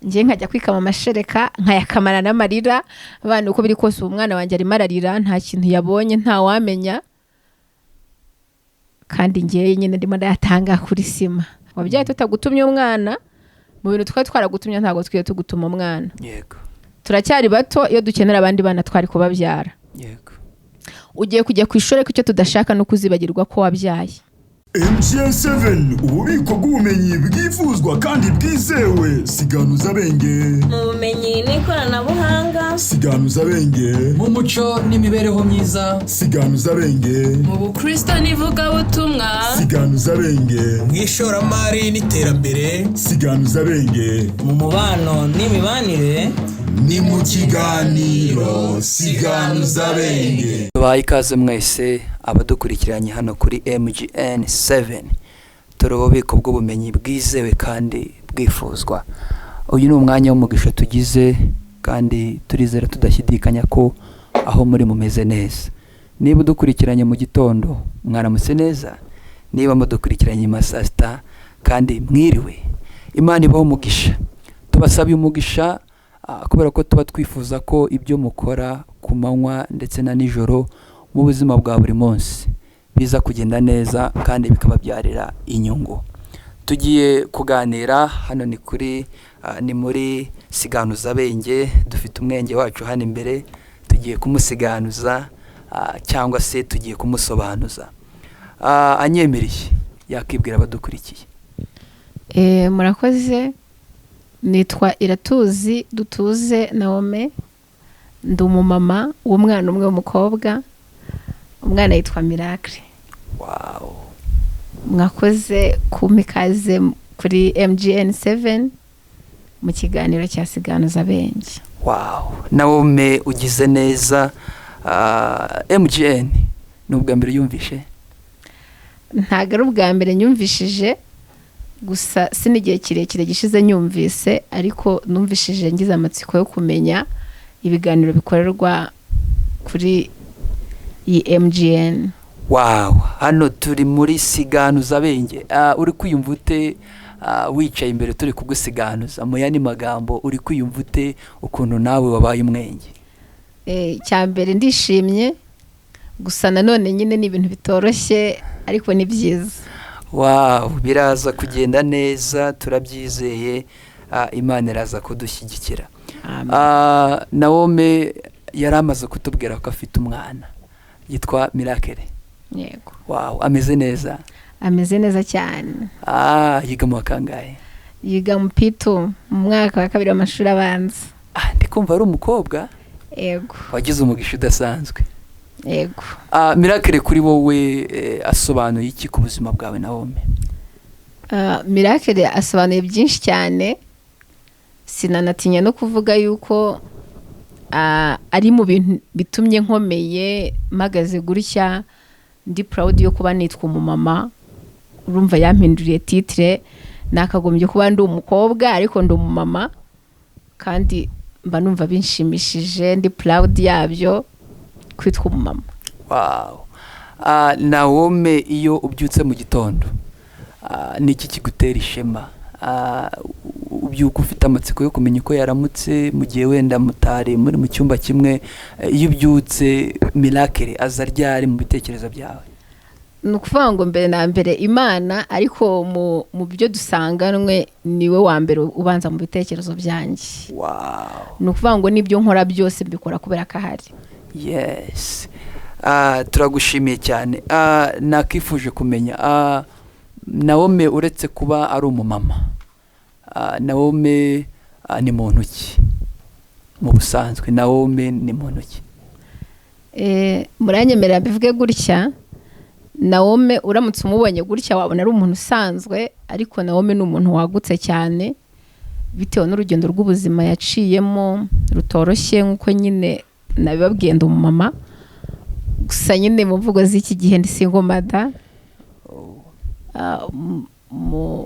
ngiye nkajya kwikama amashereka nkayakamara n'amarira abana uko biri kose umwana wanjye arimo ararira nta kintu yabonye nta wamenya kandi ngiye nyine ndimo ndayatanga kuri sima wabyaye tutagutumye umwana mu bintu twari twaragutumye ntabwo twiye tugutuma umwana yego turacyari bato iyo dukenera abandi bana twari kubabyara yego ugiye kujya ku ishuri ko icyo tudashaka no kuzibagirwa ko wabyaye. MGN 7 ububiko bw'ubumenyi bwifuzwa kandi bwizewe. Siganuza Benge mu bumenyi n'ikoranabuhanga, Siganuza Benge mu muco n'imibereho myiza, Siganuza Benge mu bukristo n'ivugabutumwa, Siganuza Benge mu ishoramari n'iterambere, Siganuza Benge mu mubano n'imibanire. ni mu kiganiro Siganuza Benge. Tubaye ikaze mwese abadukurikiranye hano kuri MGN 7. Turi ububiko bw'ubumenyi bwizewe kandi bwifuzwa. Uyu ni umwanya w'umugisha tugize kandi turizera tudashidikanya ko aho muri mumeze neza. Niba udukurikiranye mu gitondo mwaramutse neza, niba mudukurikiranye mu saa sita kandi mwiriwe, Imana ibaho umugisha. Tubasabye umugisha kubera ko tuba twifuza ko ibyo mukora ku manywa ndetse na nijoro mu buzima bwa buri munsi biza kugenda neza kandi bikababyarira inyungu. Tugiye kuganira hano ni muri Siganuza Benge, dufite umwenge wacu hano imbere, tugiye kumusiganuza cyangwa se tugiye kumusobanuza. Anyemereye yakibwira abadukurikiye. Murakoze. Nitwa Iratuzi Dutuze Naome, ndi umumama w'umwana umwe w'umukobwa, umwana yitwa Miracle. Wow. Mwakoze kumikaze kuri MGN 7 mu kiganiro cya Siganuza Benge. Wow. Naome ugize neza. MGN ni ubwa mbere yumvishe? Ntago ari ubwa mbere nyumvishije, gusa sinigihe kirekire gishize nyumvise, ariko numvishije ngize amatsiko yo kumenya ibiganiro bikorerwa kuri iyi MGN. Wow, hano turi muri Siganuza Benge. Uri kwiyumva ute wicaye imbere turi kugusiganuza? Mu yandi magambo uri kwiyumva ute ukuntu nawe wabaye umwenge? Cyambere ndishimye, gusa nanone nyine ni ibintu bitoroshye ariko ni byiza. Wow, biraza kugenda neza, turabyizeye. Imana iraza kudushyigikira. Naome yaramaze kutubwira ko afite umwana yitwa Miracle. Yego. Wow, ameze neza? Ameze neza cyane. Yiga mu kangahe? Yiga mu P2 mu mwaka wa 2 w'amashuri abanza. Ndikumva ari umukobwa? Yego. Wagize umugisha udasanzwe. Yego. Miracle kuri wowe asobanuye iki ku buzima bwawe Naome? Miracle asobanuye byinshi cyane, sinanatinya no kuvuga yuko ari mu bintu bitumye nkomeye magaze gutya, ndi proud yo kuba nitwa umumama. Urumva yampinduriye titre, nakagombye kuba ndi umukobwa ariko ndi umumama, kandi mba numva binshimishije, ndi proud yabyo kwitwa umumama. Wow. Naome iyo ubyutse mu gitondo niki kigutera ishema? Ubyuka ufite amatsiko yo kumenya uko yaramutse mu gihe wenda mutari muri mu cyumba kimwe. Iyo ubyutse Miracle aza ryari mu bitekerezo byawe? Nukuvuga ngo mbere na mbere Imana, ariko mu byo dusanganwe niwe wa mbere ubanza mu bitekerezo byanjye. Wow. Nukuvuga ngo nibyo nkora byose mbikora kubera ko ahari. Yes. Turagushimiye cyane. Nakifuje kumenya Naome uretse kuba ari umumama, Naome ni muntu ki mu busanzwe? Naome ni muntu ki? Muranyemerera bivuge gutya, Naome uramutse umubonye gutya wabona ari umuntu usanzwe, ariko Naome ni umuntu wagutse cyane bitewe n'urugendo rw'ubuzima yaciyemo rutoroshye, nkuko nyine nabibabwiye ndi umumama. Gusa nyine mu mvugo z'iki gihe ndi single mother.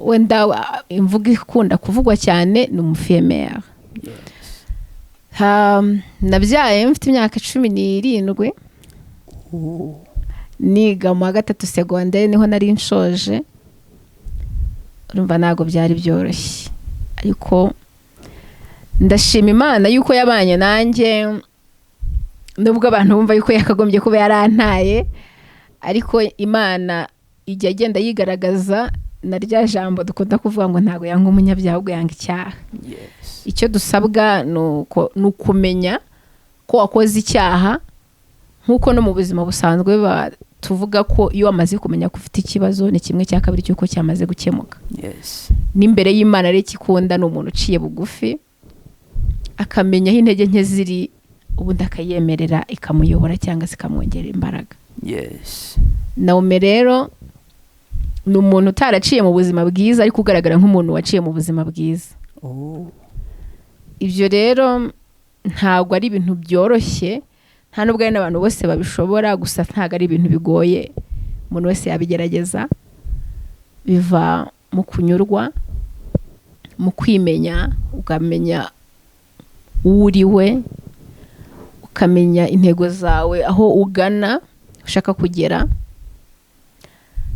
Wenda imvugo ikunda kuvugwa cyane ni umufemere. Nabyaye mfite imyaka 17. Niga mu wa 3 secondaire niho nari nshoje. Urumva ntago byari byoroshye, ariko ndashima Imana yuko yabanye nanjye nubwo abantu bumva yuko yakagombye kuba yarantaye, ariko Imana ijya agenda yigaragaza na rya jambo dukunda kuvuga ngo ntago yanga umunyabyaha ahubwo yanga icyaha. Icyo dusabwa ni ukumenya ko wakoze icyaha, nk'uko no mu buzima busanzwe tuvuga ko iyo wamaze kumenya ko ufite ikibazo ni 1/2 cy'uko cyamaze gukemuka. N'imbere y'Imana rero ikikunda ni umuntu uciye bugufi akamenya aho intege nke ziri, ubundi akayemerera ikamuyobora cyangwa se ikamwongerera imbaraga. Nawe rero ni umuntu utaraciye mu buzima bwiza ariko ugaragara nk'umuntu waciye mu buzima bwiza. Ibyo rero ntabwo ari ibintu byoroshye, nta nubwo ari n'abantu bose babishobora, gusa ntabwo ari ibintu bigoye, umuntu wese yabigerageza. Biva mu kunyurwa, mu kwimenya, ukamenya uwo uriwe, ukamenya intego zawe, aho ugana ushaka kugera,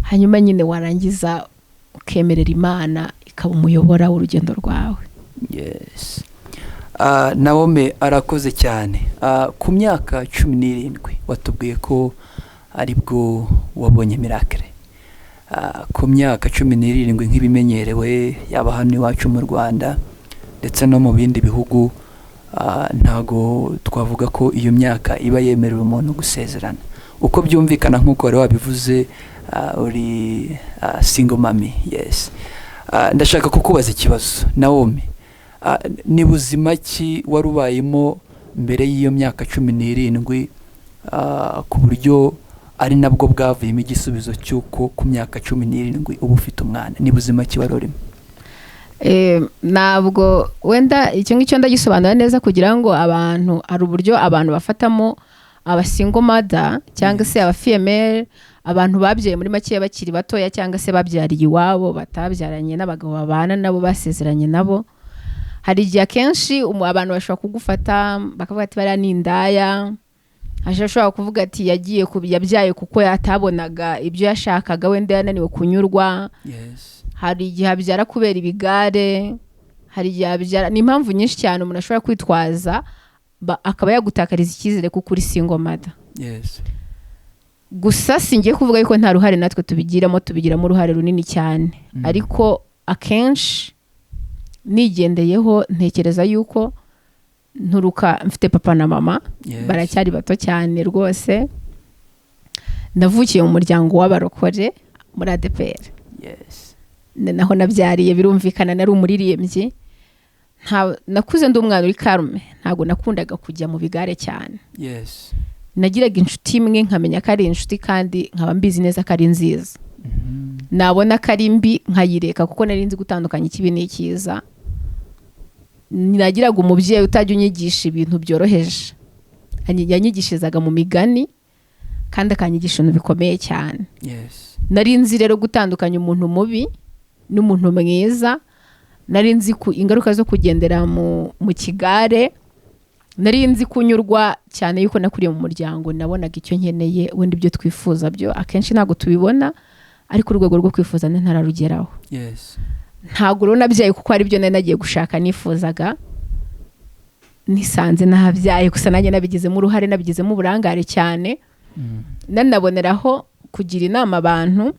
hanyuma nyine warangiza ukemerera Imana ikaba umuyobora w'urugendo rwawe. Naome arakoze cyane. Ku myaka 17 watubwiye ko aribwo wabonye miracle. Ku myaka 17 nk'ibimenyerewe yaba hano iwacu mu Rwanda ndetse no mu bindi bihugu, ntago twavuga ko iyo myaka iba yemerera umuntu gusezerana. Uko byumvikana nk'uko wari wabivuze, uri single mommy. Ndashaka kukubaza ikibazo Naome, ni buzima ki warubayemo mbere y'iyo myaka 17 ku buryo ari nabwo bwavuyemo igisubizo cy'uko ku myaka 17 uba ufite umwana? Ni buzima ki warorimo? Nabwo wenda icyo ngicyo ndagisobanura neza kugira ngo abantu, hari uburyo abantu bafatamo aba single mother cyangwa se aba female, abantu babyaye muri make bakiri batoya cyangwa se babyariye iwabo, batabyaranye n'abagabo babana nabo, basezeranye nabo. Hari igihe akenshi abantu bashobora kugufata bakavuga ati bariya ni indaya, ashobora kuvuga ati yabyaye kuko yatabonaga ibyo yashakaga, wenda yananiwe kunyurwa. Hari igihe abyara kubera ibigare, hari igihe abyara, ni impamvu nyinshi cyane umuntu ashobora kwitwaza akaba yagutakariza icyizere kuko uri single mother. Gusa singiye kuvuga yuko nta ruhare natwe tubigiramo uruhare runini cyane, ariko akenshi nigendeyeho ntekereza yuko nturuka mfite papa na mama, baracyari bato cyane rwose. Navukiye mu muryango w'abarokore muri ADPR. Naho nabyariye, birumvikana nari umuririmbyi. Nakuze ndi umwana uri karume, ntabwo nakundaga kujya mu bigare cyane. Nagiraga inshuti imwe nkamenya ko ari inshuti kandi nkaba mbizi neza ko ari nziza. Nabona ko ari mbi nkayireka kuko nari nzi gutandukanya ikibi n'ikiza. Nagiraga umubyeyi utajya unyigisha ibintu byoroheje, yanyigishizaga mu migani kandi akanyigisha ibintu bikomeye cyane. Nari nzi rero gutandukanya umuntu mubi n'umuntu mwiza, nari nzi ingaruka zo kugendera mu kigare, nari nzi kunyurwa cyane yuko nakuriye mu muryango nabonaga icyo nkeneye, wenda ibyo twifuza byo akenshi ntabwo tubibona, ariko urwego rwo kwifuza ntararugeraho. Ntabwo rero nabyaye kuko ari byo nari nagiye gushaka nifuzaga, nisanze nahabyaye gusa nanjye nabigizemo uruhare, nabigizemo uburangare cyane. Nanaboneraho kugira inama abantu,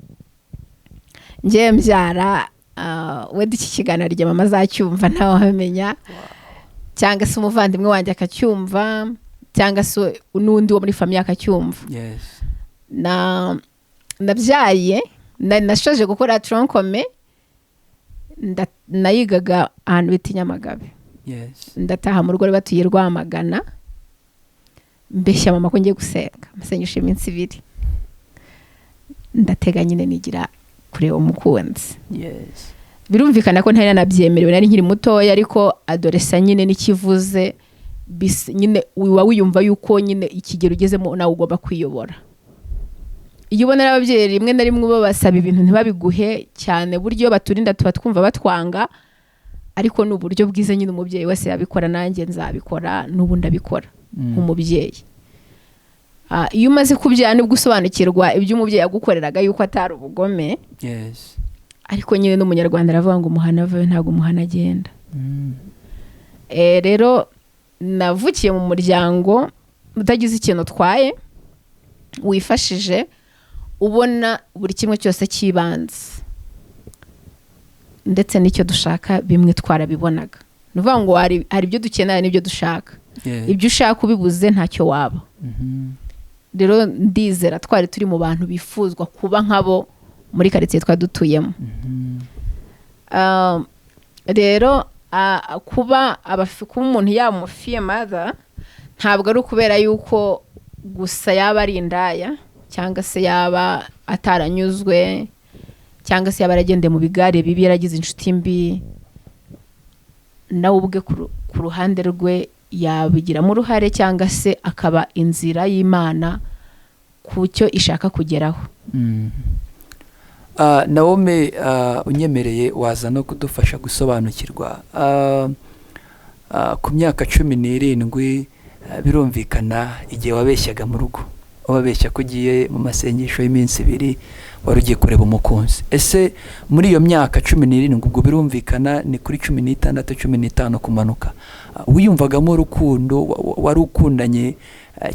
ngiye mbyara, wenda iki kiganiro rya mama azacyumva ntawe wamenya, cyangwa se umuvandimwe wanjye akacyumva, cyangwa se n'undi wo muri famiye akacyumva. Nabyaye, nashoje gukora tronkome, nayigaga ahantu bita Nyamagabe. Ndataha mu rugo batuye Rwamagana, mbeshya mama ko ngiye gusenga, musenyesha iminsi 2. Ndatega nyine nigira kureba umukunzi. Birumvikana ko ntari nabyemerewe, nari nkiri mutoya, ariko adolesa nyine nikivuze nyine wiyumva yuko nyine ikigero ugezemo nawe ugomba kwiyobora. Iyo ubona ababyeyi rimwe na rimwe babasaba ibintu ntibabiguhe cyane, buryo baturinda tuba twumva batwanga, ariko n'uburyo bwiza nyine umubyeyi wese yabikora, nanjye nzabikora, n'ubundi abikora nk'umubyeyi. Iyo umaze kubyara nibwo usobanukirwa ibyo umubyeyi yagukoreraga yuko atari ubugome. Ariko nyine n'umunyarwanda aravuga ngo umuhana avayo ntabwo umuhana agenda. rero navukiye mu muryango utagize ikintu utwaye, wifashije, ubona buri kimwe cyose cy'ibanze ndetse n'icyo dushaka bimwe twarabibonaga. Ni ukuvuga ngo hari ibyo dukenera n'ibyo dushaka. Ibyo ushaka ubibuze ntacyo waba. Rero ndizera twari turi mu bantu bifuzwa kuba nk'abo muri karitsiye twari dutuyemo. Rero kuba umuntu yaba umufiye mother ntabwo ari ukubera yuko gusa yaba ari indaya cyangwa se yaba ataranyuzwe cyangwa se yaba yaragendeye mu bigare bibi, yaragize inshuti mbi, nawe ubwe ku ruhande rwe yabigiramo uruhare cyangwa se akaba inzira y'Imana ku cyo ishaka kugeraho. Naome, unyemereye waza no kudufasha gusobanukirwa ku myaka 17 birumvikana igihe wabeshyaga mu rugo, wabeshya ko ugiye mu masengesho y'iminsi 2 wari ugiye kureba umukunzi. Ese muri iyo myaka 17 ubwo birumvikana ni kuri 16 15 kumanuka, wiyumvagamo urukundo, wari ukundanye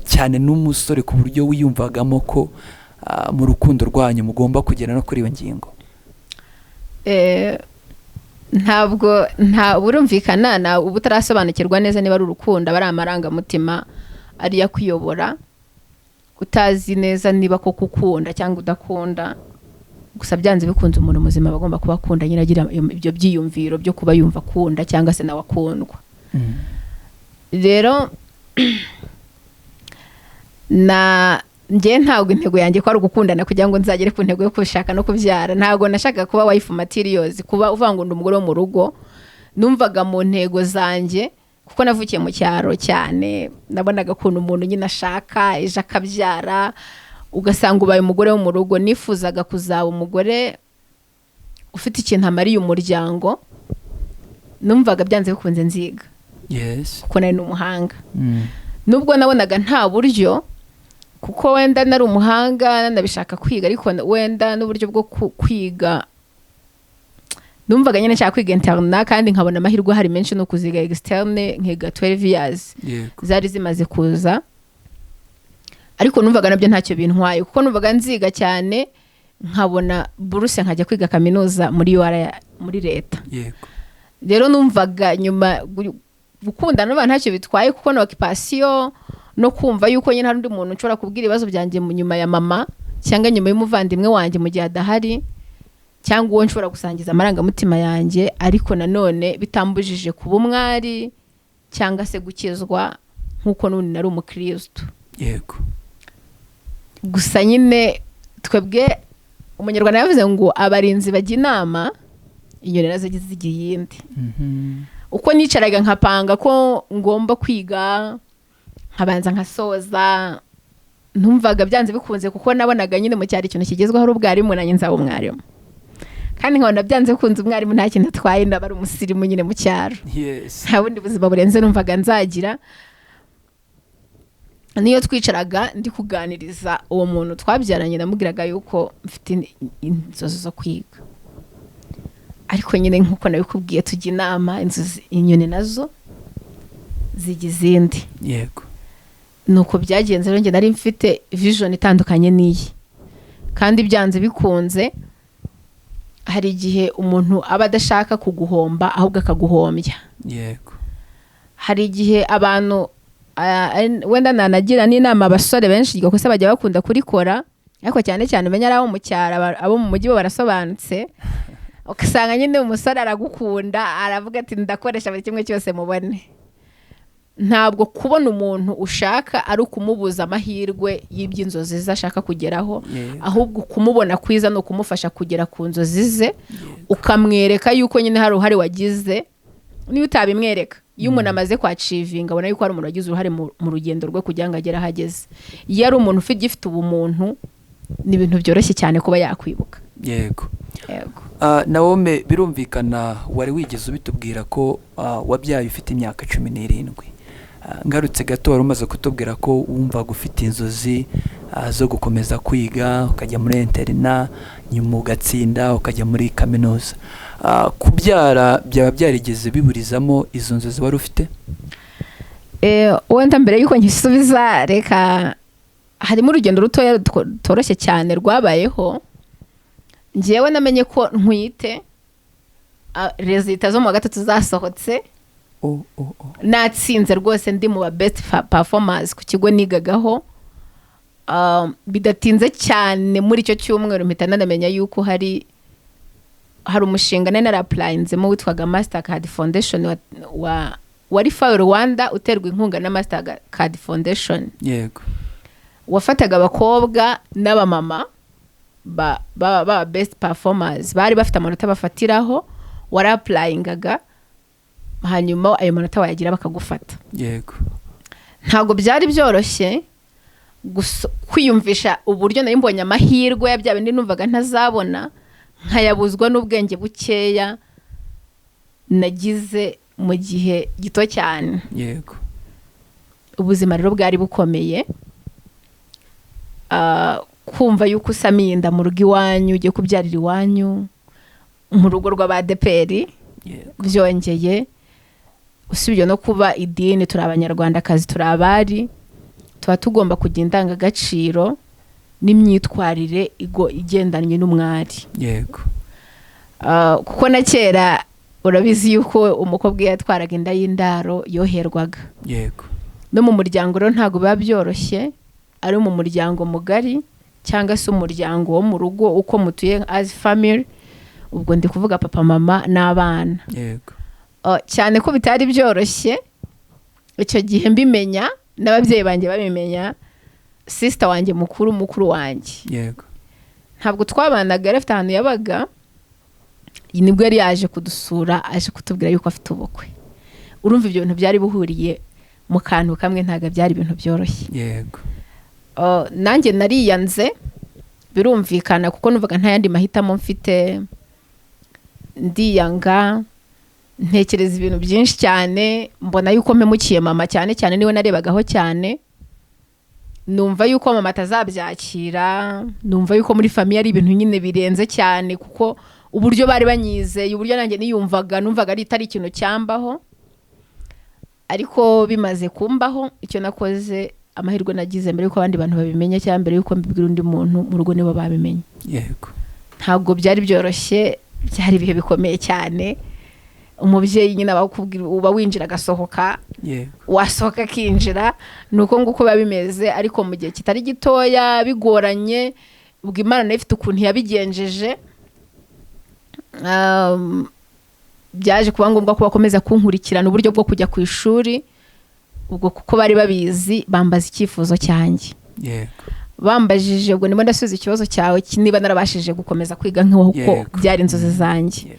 cyane n'umusore ku buryo wiyumvagamo ko mu rukundo rwanyu mugomba kugera no kuri iyo ngingo? Ntabwo burumvikana ubu utarasobanukirwa neza niba ari urukundo, bari amarangamutima ari yakuyobora, utazi neza niba ko kukunda cyangwa udakunda. Gusa byanze bikunze umuntu muzima bagomba kuba akunda, nyine agira ibyo byiyumviro byo kuba yumva akunda cyangwa se nawe akundwa. Rero njye ntabwo intego yanjye ko ari ugukundana kugira ngo nzagere ku ntego yo kushaka no kubyara. Ntabwo nashaka kuba wife materials, kuba uvuga ngo ndi umugore wo mu rugo. Numvaga mu ntego zanjye kuko navukiye mu cyaro cyane, nabonaga ukuntu umuntu nyine ashaka ejo akabyara, ugasanga ubaye umugore wo mu rugo. Nifuzaga kuzaba umugore ufite ikintu amariye umuryango. Numvaga byanze bikunze nziga, kuko nari n'umuhanga. Nubwo nabonaga nta buryo, kuko wenda nari umuhanga nabishaka kwiga, ariko wenda n'uburyo bwo kwiga numvaga nyine nshaka kwiga interne, kandi nkabona amahirwe hari menshi no kuziga externe nkiga 12 years zari zimaze kuza. Ariko numvaga nabyo ntacyo bintwaye, kuko numvaga nziga cyane, nkabona buruse nkajya kwiga kaminuza muri leta. Rero numvaga nyuma gukundana n'abantu ntacyo bitwaye, kuko na occupation no kumva yuko nyine hari undi muntu nshobora kubwira ibibazo byanjye nyuma ya mama cyangwa nyuma y'umuvandimwe wanjye mu gihe adahari, cyangwa uwo nshobora gusangiza amarangamutima yanjye, ariko nanone bitambujije kuba umwari cyangwa se gukizwa nk'uko n'undi nari umukristo. Gusa nyine twebwe umunyarwanda yavuze ngo abarinzi bajya inama, inyoni nazo zigiye iyindi. Uko nicaraga nkapanga ko ngomba kwiga, nkabanza nkasoza, ntumvaga byanze bikunze, kuko nabonaga nyine mu cyari ikintu kigezweho ari ubwarimu, nanjye nzaba umwarimu. Kandi nkabona byanze bikunze umwarimu nta kintu atwaye, ndaba ari umusirimu nyine mu cyaro. Nta bundi buzima burenze numvaga nzagira. Niyo twicaraga ndi kuganiriza uwo muntu twabyaranye, namubwiraga yuko mfite inzozi zo kwiga. Ariko nyine nkuko nabikubwiye, tujya inama, inyoni nazo zijya izindi. Nuko byagenze. Rero njye nari mfite vision itandukanye n'iyi, kandi byanze bikunze hari igihe umuntu aba adashaka kuguhomba ahubwo akaguhombya. Hari igihe abantu wenda nanagira n'inama abasore benshi kuko se bajya bakunda kurikora, ariko cyane cyane umenya abo mu cyaro, abo mu mujyi bo barasobanutse. Ugasanga nyine umusore aragukunda, aravuga ati ndakoresha buri kimwe cyose mubone. Ntabwo kubona umuntu ushaka ari ukumubuza amahirwe y'iby'inzozi ze ashaka kugeraho, ahubwo kumubona kwiza no kumufasha kugera ku nzozi ze, ukamwereka yuko nyine hari uruhare wagize. Niyo utabimwereka, iyo umuntu amaze kwacivinga abona yuko hari umuntu wagize uruhare mu rugendo rwe kugira ngo agere ahageze. Iyo ari umuntu ufite ubumuntu, ni ibintu byoroshye cyane kuba yakwibuka. Naome, birumvikana wari wigeze ubitubwira ko wabyaye ufite imyaka 17. ngarutse gato wari umaze kutubwira ko wumvaga ufite inzozi zo gukomeza kwiga ukajya muri interina nyuma ugatsinda ukajya muri kaminuza. Kubyara byaba byarigeze biburizamo izo nzozi wari ufite? wenda mbere yuko nkisubiza reka harimo urugendo rutoya rutoroshye cyane rwabayeho. Njyewe namenye ko ntwite resulta zo mu wa gatatu zasohotse, natsinze rwose ndi mu ba best performers ku kigo nigagaho. Bidatinze cyane muri icyo cyumweru mpita nanamenya yuko hari umushinga nari narapurayinzemo witwaga Mastercard Foundation wari FAO Rwanda uterwa inkunga na Mastercard Foundation. Yego. Wafataga abakobwa n'abamama ba best performers bari bafite amanota bafatiraho, warapurayingaga hanyuma ayo manota wayagira bakagufata. Yego. Ntabwo byari byoroshye kwiyumvisha uburyo nari mbonye amahirwe ya bya bindi numvaga ntazabona, nkayabuzwa n'ubwenge bukeya nagize mu gihe gito cyane. Yego. Ubuzima rero bwari bukomeye. Kumva yuko usamiye inda mu rugo iwanyu, ugiye kubyarira iwanyu mu rugo rw'abadeperi. Byongeye usibye no kuba idini, turi abanyarwandakazi, turi abari, tuba tugomba kugira indangagaciro n'imyitwarire igendanye n'umwari. Yego. Kuko na kera urabizi yuko umukobwa yatwaraga inda y'indaro yoherwaga. Yego. No mu muryango rero ntabwo biba byoroshye, ari mu muryango mugari cyangwa se umuryango wo mu rugo uko mutuye as family, ubwo ndi kuvuga papa mama n'abana. Yego. Cyane ko bitari byoroshye icyo gihe mbimenya, n'ababyeyi banjye babimenya, sister wanjye mukuru wanjye. Yego. Ntabwo twabanaga, afite ahantu yabaga, nibwo yari yaje kudusura, aje kutubwira yuko afite ubukwe. Urumva ibyo bintu byari buhuriye mu kantu kamwe, ntago byari ibintu byoroshye. Yego. Nanjye nariyanze birumvikana kuko numvaga nta yandi mahitamo mfite, ndiyanga, ntekereza ibintu byinshi cyane, mbona yuko mpemukiye mama cyane cyane niwe narebagaho cyane. Numva yuko mama atazabyakira, numva yuko muri famille ari ibintu nyine birenze cyane, kuko uburyo bari banyizeye, uburyo nanjye niyumvaga, numvaga ari itari ikintu cyambaho. Ariko bimaze kumbaho, icyo nakoze, amahirwe nagize mbere yuko abandi bantu babimenya cyangwa mbere yuko mbibwira undi muntu mu rugo nibo babimenye. Yego. Ntabwo byari byoroshye, byari ibihe bikomeye cyane. Umubyeyi nyine abakubwira uba winjira agasohoka, wasohoka kinjira, nuko nguko babimeze. Ariko mu gihe kitari gitoya bigoranye, ubwo Imana nayo ifite ukuntu yabigenjeje, byaje kuba ngombwa ko bakomeza kunkurikirana uburyo bwo kujya ku ishuri. Ubwo kuko bari babizi, bambaza icyifuzo cyanjye. Yego. Bambajije ubwo ndimo ndasubiza ikibazo cyawe niba narabashije gukomeza kwiga nk'uko byari inzozi zanjye.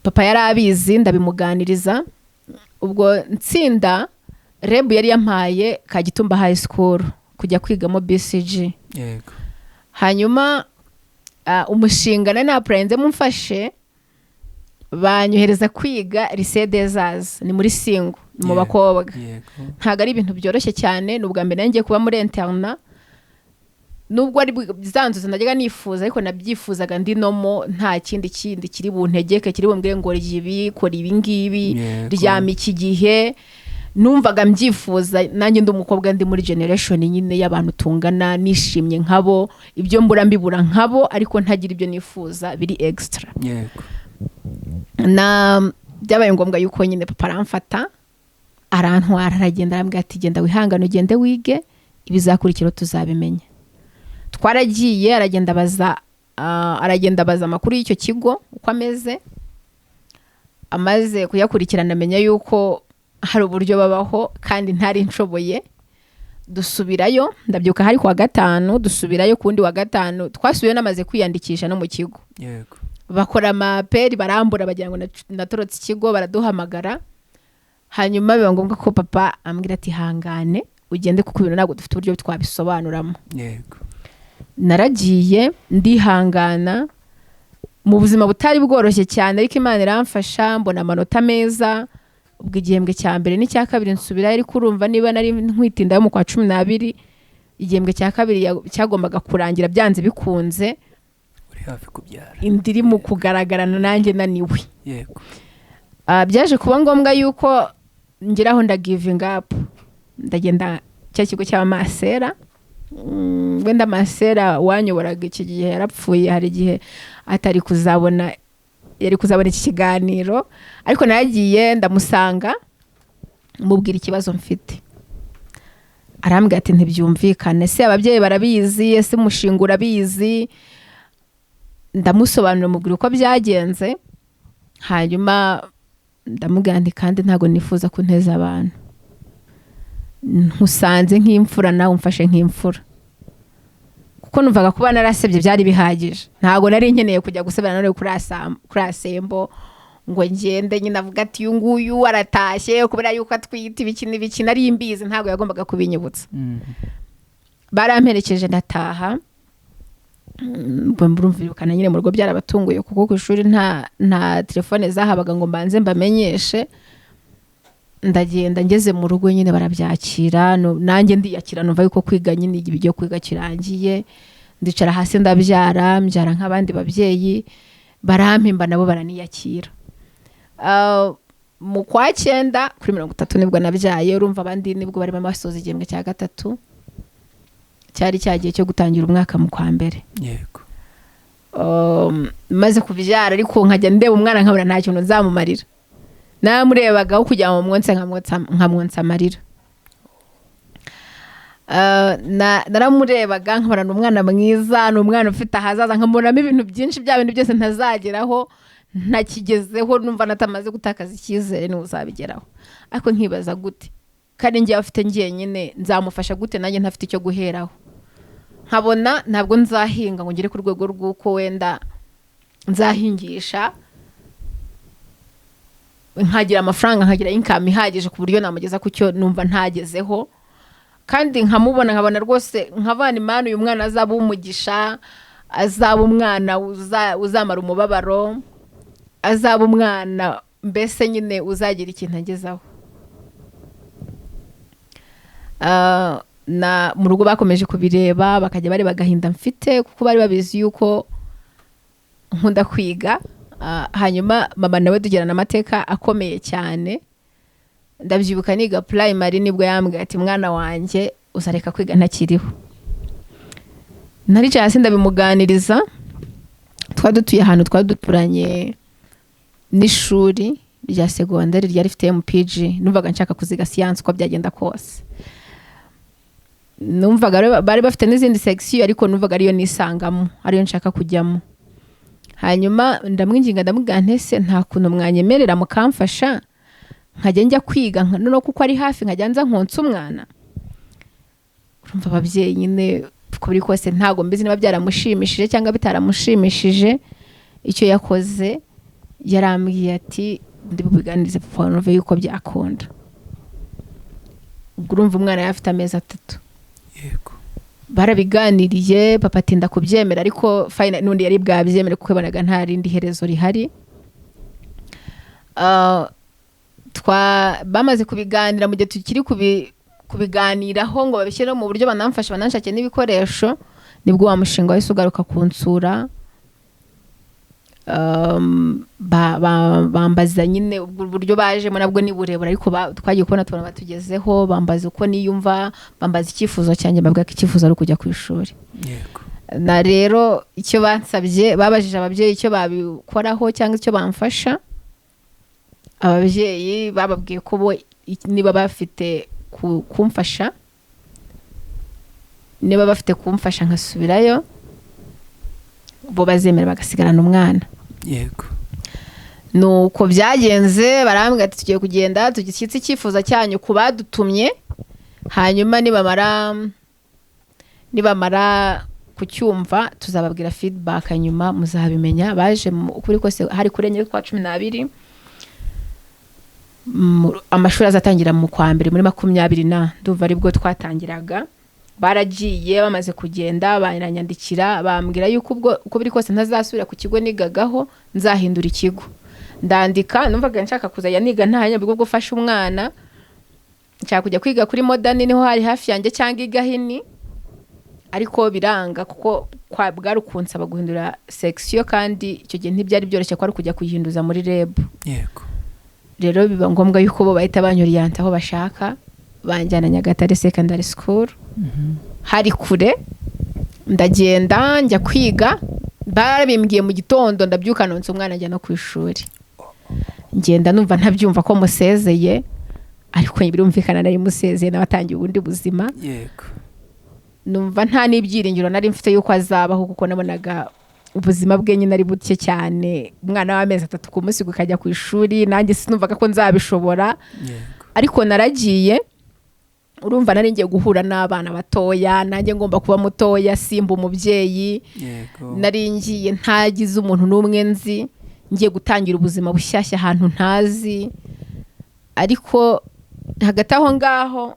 Papa yari abizi, ndabimuganiriza. Ubwo ntsinda, REB yari yampaye Kagitumba High School kujya kwigamo BCG. Yego. Hanyuma umushinga nari napurayinzemo mfashe, banyohereza kwiga Lycée des Arts, ni muri Singo mu bakobwa. Ntago ari ibintu byoroshye cyane, n'ubwa mbere ngiye kuba muri interna, nubwo ari zanzuze najyaga nifuza, ariko nabyifuzaga ndi nomo, nta kindi kiri buntegeke, kiri bumbwire ngo ribi kora ibi ngibi, ryama iki gihe. Numvaga mbyifuza nanjye ndi umukobwa, ndi muri generation nyine y'abantu tungana, nishimye nkabo, ibyo mbura mbibura nkabo, ariko ntagira ibyo nifuza biri extra. Yego. Na byabaye ngombwa yuko nyine papa aramfata, arantwara, aragenda arambwira ati genda wihangane ugende wige, ibizakurikira tuzabimenya. Twaragiye, aragenda baza amakuru y'icyo kigo uko ameze. Amaze kuyakurikirana amenya yuko hari uburyo babaho kandi ntari nshoboye. Dusubirayo, ndabyuka hari kwa gatanu, dusubirayo kundi wa gatanu, twasubiye namaze kwiyandikisha no mu kigo. Yego. Bakora amaperi, barambura, bagira ngo natorotse ikigo, baraduhamagara. Hanyuma biba ngombwa ko papa ambwira ati hangane ugende kuko ibintu ntabwo dufite uburyo twabisobanuramo. Yego. Naragiye ndihangana mu buzima butari bworoshye cyane, ariko Imana iramfasha, mbona amanota meza, ubwo igihembwe cya mbere n'icya kabiri nsubirayo, ariko urumva niba nari nkwitindayo mu kwa 12 igihembwe cya kabiri cyagombaga kurangira byanze bikunze, uri hafi kubyara, indiri mu kugaragarana nanjye naniwe. yego. Byaje kuba ngombwa yuko ngeraho nda giving up, ndagenda cya kigo cya Masera. Wenda Masera wanyoboraga iki gihe yarapfuye, hari igihe atari kuzabona, yari kuzabona iki kiganiro, ariko nagiye ndamusanga mubwira ikibazo mfite. Arambwira ati ntibyumvikane, se ababyeyi barabizi, ese umushinga urabizi? Ndamusobanurira mubwira uko byagenze, hanyuma ndamubwira nti kandi ntago nifuza kunteza abantu, nkusanze nk'imfura nawe umfashe nk'imfura, kuko numvaga kuba narasebye byari bihagije. Ntago nari nkeneye kujya gusebana nawe kuri Asembo ngo ngende nyine avuga ati uyu nguyu aratashye kubera yuko atwite ibiki nari imbizi, ntago yagombaga kubinyibutsa. Baramperekeje ndataha, murumvikana nyine mu rugo byarabatunguye, kuko ku ishuri nta telefone zahabaga ngo mbanze mbamenyeshe. Ndagenda ngeze mu rugo nyine barabyakira, nanjye ndiyakira, numva yuko kwiga nyine ibyo kwiga kirangiye. Ndicara hasi mbyara nk'abandi babyeyi, barampimba nabo baraniyakira. Mu kwa 9 kuri 30 nibwo nabyaye. Urumva abandi nibwo bari bamasoza igihembwe cya 3, cyari cyagiye cyo gutangira umwaka mu kwa mbere. Yego. Maze kubyara ariko nkajya ndeba umwana nkabura nta kintu nzamumarira. Namurebagaho kujya mu mwonse nkamwonsa amarira. Naramurebaga nkabona n'umwana mwiza, n'umwana ufite ahazaza, nkabonamo ibintu byinshi, bya bintu byose ntazageraho, ntakigezeho, numva natamaze gutakaza icyizere n'uzabigeraho. Ariko nkibaza gute kandi ngiye afite ngiye nyine nzamufasha gute nanjye ntafite icyo guheraho. Nkabona ntabwo nzahinga ngo ngere ku rwego rw'uko wenda nzahingisha nkagira amafaranga, nkagira income ihagije ku buryo namugeza ku cyo numva ntagezeho. Kandi nkamubona nkabona rwose nkavana Imana uyu mwana azaba umugisha, azaba umwana uzamara umubabaro, azaba umwana mbese nyine uzagira ikintu agezaho. Na mu rugo bakomeje kubireba, bakajya bareba agahinda mfite, kuko bari babizi yuko nkunda kwiga. Hanyuma mama nawe tugirana amateka akomeye cyane. Ndabyibuka niga primary nibwo yambwiye ati mwana wanjye uzareka kwiga ntakiriho. Nari cyase ndabimuganiriza, twadutuye ahantu twaduturanye n'ishuri rya segondari ryari rifite MPG. Numvaga nshaka kuziga science uko byagenda kose. Numvaga bari bafite n'izindi section, ariko numvaga ariyo nisangamo, ariyo nshaka kujyamo. Hanyuma ndamwinginga ndamubwira ntese nta kuntu mwanyemerera mukamfasha nkajya njya kwiga, no kuko ari hafi nkajya nza nkonsa umwana. Urumva ababyeyi nyine kuri kose ntago mbizi niba byaramushimishije cyangwa bitaramushimishije. Icyo yakoze yarambwiye ati ndibubiganirize papa numve yuko byakunda. Ubwo urumva umwana yafite amezi 3. Yego. Barabiganiriye, papa atinda kubyemera, ariko final nundi yari bwabyemere kuko yabanaga nta rindi herezo rihari. Bamaze kubiganira, mu gihe tukiri kubiganiraho ngo babishyire mu buryo banamfasha bananshake n'ibikoresho, nibwo wa mushinga wese ugaruka kunsura. Bambaza nyine uburyo bajemo nabwo ni burebura, ariko twagiye kubona tubona batugezeho. Bambaza uko niyumva, bambaza icyifuzo cyanjye, mbabwira ko icyifuzo ari kujya ku ishuri. Yego. Na rero icyo bansabye, babajije ababyeyi icyo babikoraho cyangwa icyo bamfasha. Ababyeyi bababwiye ko bo niba bafite kumfasha, niba bafite kumfasha nkasubirayo, bo bazemera bagasigarana umwana. Yego. Nuko byagenze, barambwira ati tugiye kugenda tugishyitse icyifuzo cyanyu kubadutumye, hanyuma nibamara kucyumva tuzababwira feedback, nyuma muzabimenya. Baje ukuri kose hari kurenye kwa 12. Amashuri azatangira mu kwa mbere muri 20 ndumva aribwo twatangiraga. Baragiye bamaze kugenda baranyandikira bambwira yuko uko biri kose ntazasubira ku kigo nigagaho, nzahindura ikigo. ndandika numvaga nshaka kuzajya niga nta bwo gufasha umwana, nshaka kujya kwiga kuri modern niho hari hafi yanjye cyangwa igahini, ariko biranga kuko bwari ukunsaba guhindura section kandi icyo gihe ntibyari byoroshye ko ari kujya kuyihinduza muri REB. yego Rero biba ngombwa yuko bo bahita banyuriyanta aho bashaka, banjyana Nyagatare Secondary School. Hari kure, ndagenda njya kwiga, barabimbwiye mu gitondo ndabyuka nonse umwana ajya no ku ishuri. Ngenda numva ntabyumva ko musezeye, ariko birumvikana nari musezeye nabatangiye ubundi buzima. yego Numva nta n'ibyiringiro nari mfite yuko azabaho kuko nabonaga ubuzima bwe nyine ari buke cyane. Umwana w'amezi 3 ku munsi gukajya ku ishuri, nanjye sinumvaga ko nzabishobora. yego Ariko naragiye, urumva nari ngiye guhura n'abana batoya, nanjye ngomba kuba mutoya simba umubyeyi. yego Nari ngiye ntagize umuntu n'umwe nzi, ngiye gutangira ubuzima bushyashya ahantu ntazi. Ariko hagati aho ngaho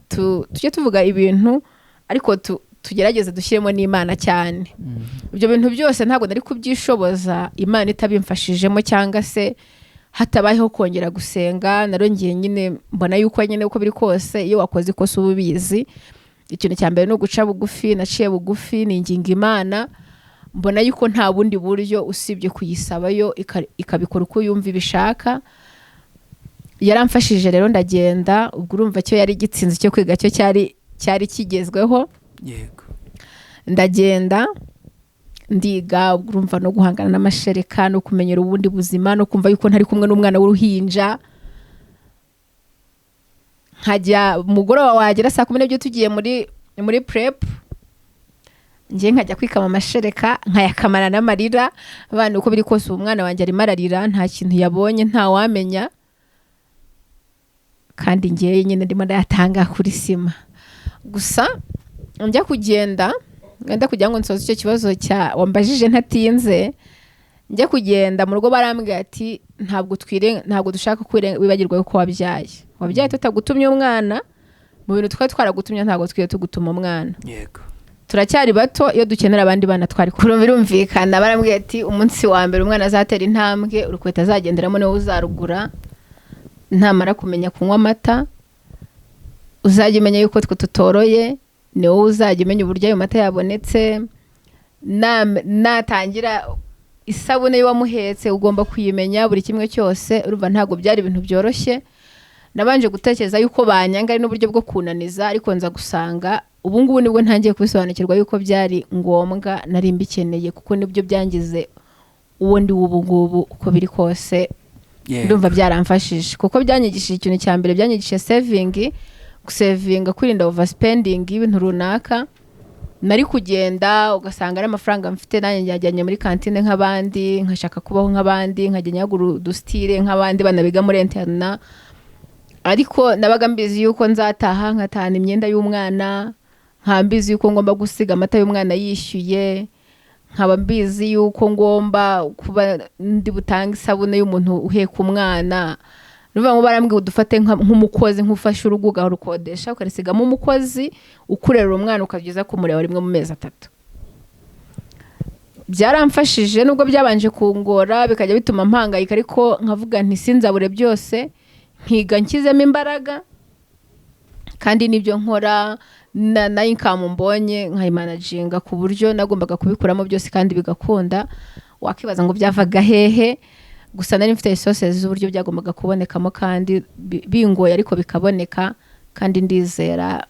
tujye tuvuga ibintu ariko tugerageze dushyiremo n'Imana cyane. Ibyo bintu byose ntabwo nari kubyishoboza Imana itabimfashijemo, cyangwa se hatabayeho kongera gusenga. Narongeye nyine mbona yuko nyine uko biri kose iyo wakoze ikosa uba ubizi. Ikintu cya mbere no guca bugufi, naciye bugufi ninginga Imana, mbona yuko nta bundi buryo usibye kuyisabayo ikabikora uko yumva ibishaka. Yaramfashije rero ndagenda, ubwo urumva cyo yari gitsinze cyo kwiga cyo cyari kigezweho. yego Ndagenda ndiga, ubwo urumva no guhangana n'amashereka no kumenyera ubundi buzima no kumva yuko ntari kumwe n'umwana w'uruhinja. Nkajya mugoroba wagera saa 10 tugiye muri prep, ngiye nkajya kwikama amashereka nkayakamana n'amarira. Abana uko biri kose umwana wanjye arimo ararira, nta kintu yabonye, nta wamenya, kandi ngiye nyine ndimo ndayatanga kuri sima. Gusa njya kugenda ngenda kugira ngo nsoze icyo kibazo wambajije ntatinze. Njya kugenda mu rugo barambwira ati ntabwo dushaka wibagirwa yuko wabyaye tutagutumye umwana, mu bintu twaragutumye ntabwo twiye tugutuma umwana. yego Turacyari bato, iyo dukenera abandi bana twari birumvikana. Barambwira ati umunsi wa mbere umwana azatera intambwe, urukweta azagenderamo niwe uzarugura. Ntamara kumenya kunywa amata, uzajya umenya yuko twe tutoroye, ni wowe uzajya umenya uburyo ayo mata yabonetse. Natangira isabune y'uwamuhetse ugomba kuyimenya buri kimwe cyose. Urumva ntabwo byari ibintu byoroshye. Nabanje gutekereza yuko banyanga ari n'uburyo bwo kunaniza, ariko nza gusanga ubu ngubu nibwo ntangiye kubisobanukirwa yuko byari ngombwa, nari mbikeneye, kuko nibyo byangize uwo ndi ubu ngubu uko biri kose. Ndumva byaramfashije kuko byanyigishije ikintu cya mbere, byanyigishije gusevinga, kwirinda overspending ibintu runaka. Nari kugenda ugasanga ari amafaranga mfite, nanjye njyanye muri kantine nk'abandi, nkashaka kubaho nk'abandi, nkajya nyagura udustire nk'abandi banabiga muri interna. Ariko nabaga mbizi yuko nzataha nkatahana imyenda y'umwana, nkambizi yuko ngomba gusiga amata y'umwana yishyuye, nkaba mbizi yuko ngomba kuba ndi butanga isabune y'umuntu uheka umwana. Nuvuga ngo barambwiye udufate nk'umukozi, nk'ufasha urugo ugarukodesha ukarisigamo umukozi ukurera umwana ukageza kumureba rimwe mu mezi 3. Byaramfashije nubwo byabanje kungora, bikajya bituma mpangayika, ariko nkavuga nti sinzabure byose, nkiga nkizemo imbaraga, kandi nibyo nkora na income mbonye nkayimanaginga ku buryo nagombaga kubikuramo byose kandi bigakunda. Wakibaza ngo byavaga hehe? Gusa nari mfite resources z'uburyo byagombaga kubonekamo kandi bingoye, ariko bikaboneka, kandi ndizera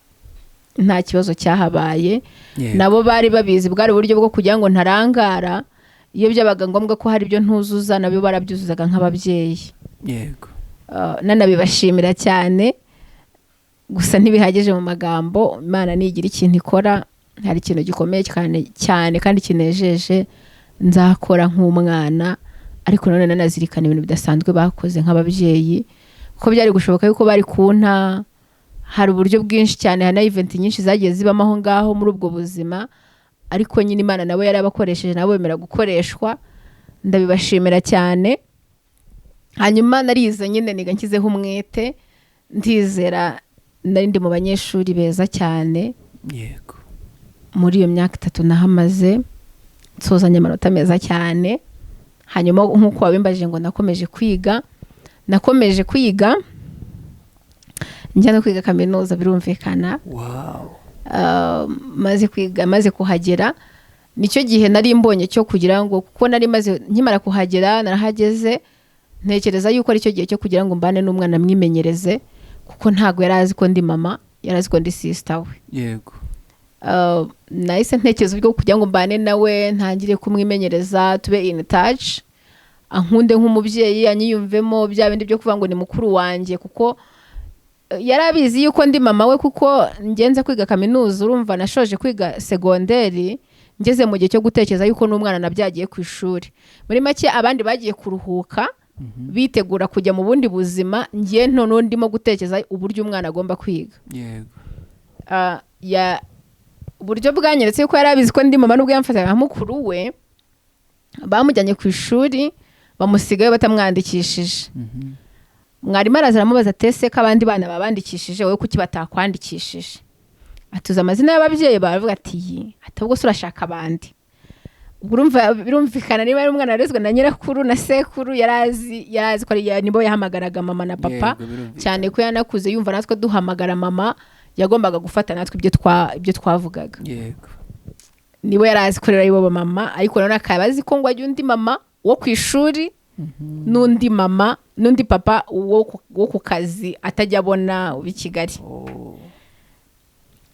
nta kibazo cyahabaye. Nabo bari babizi, bwari uburyo bwo kugira ngo ntarangara. Iyo byabaga ngombwa ko hari ibyo ntuzuza, nabo barabyuzuzaga nk'ababyeyi. yego Nanabibashimira cyane. Gusa ntibihagije mu magambo, Imana nigira ikintu ikora, hari ikintu gikomeye cyane kandi kinejeje nzakora nk'umwana. Ariko none nanazirikana ibintu bidasanzwe bakoze nk'ababyeyi, ko byari gushoboka yuko bari kunta. Hari uburyo bwinshi cyane, hana event nyinshi zagiye zibamo aho ngaho muri ubwo buzima, ariko nyine Imana nabo yarabakoresheje, nabo bemera gukoreshwa. Ndabibashimira cyane. Hanyuma narize nyine niga nshyizeho umwete, ndizera nari ndi mu banyeshuri beza cyane. yego Muri iyo myaka 3 nahamaze nsozanye amanota meza cyane. hanyuma nk'uko wabimbaje ngo nakomeje kwiga njya no kwiga kaminuza birumvikana. maze kuhagera nicyo gihe nari mbonye cyo kugira ngo kuko nari maze nkimara kuhagera narahageze ntekereza yuko ari cyo gihe cyo kugira ngo mbane n'umwana mwimenyereze kuko ntago yari azi ko ndi mama, yari azi ko ndi sister we. Yego. Nahise ntekereza uburyo kugira ngo mbane nawe ntangire kumwimenyereza tube in touch, ankunde nk'umubyeyi anyiyumvemo bya bindi byo kuvuga ngo ni mukuru wanjye kuko yari abizi yuko ndi mama we kuko ngenze kwiga kaminuza. Urumva nashoje kwiga segonderi ngeze mu gihe cyo gutekereza yuko n'umwana nabyagiye ku ishuri. Muri make abandi bagiye kuruhuka bitegura kujya mu bundi buzima, ngiye none ndimo gutekereza uburyo umwana agomba kwiga. Yego. Uburyo bwanyeretse yuko yari abizi ko ndi mama nubwo yamfataga nka mukuru we, bamujyanye ku ishuri bamusigaye batamwandikishije. Mwarimu araza aramubaza atese ko abandi bana babandikishije wowe kuki batakwandikishije? Atuza amazina y'ababyeyi baravuga ati atabwo surashaka abandi. Birumvikana niba ari umwana yarezwe na nyirakuru na sekuru yarazi ko nibo yahamagaraga mama na papa. Cyane ko yanakuze yumva natwe duhamagara mama, yagombaga gufata natwe ibyo twavugaga. Yego. Nibo yarazi ko rero ibo mama, ariko none akabazi ko ngo ajye undi mama wo ku ishuri n'undi mama n'undi papa wo ku kazi atajya abona ubi Kigali.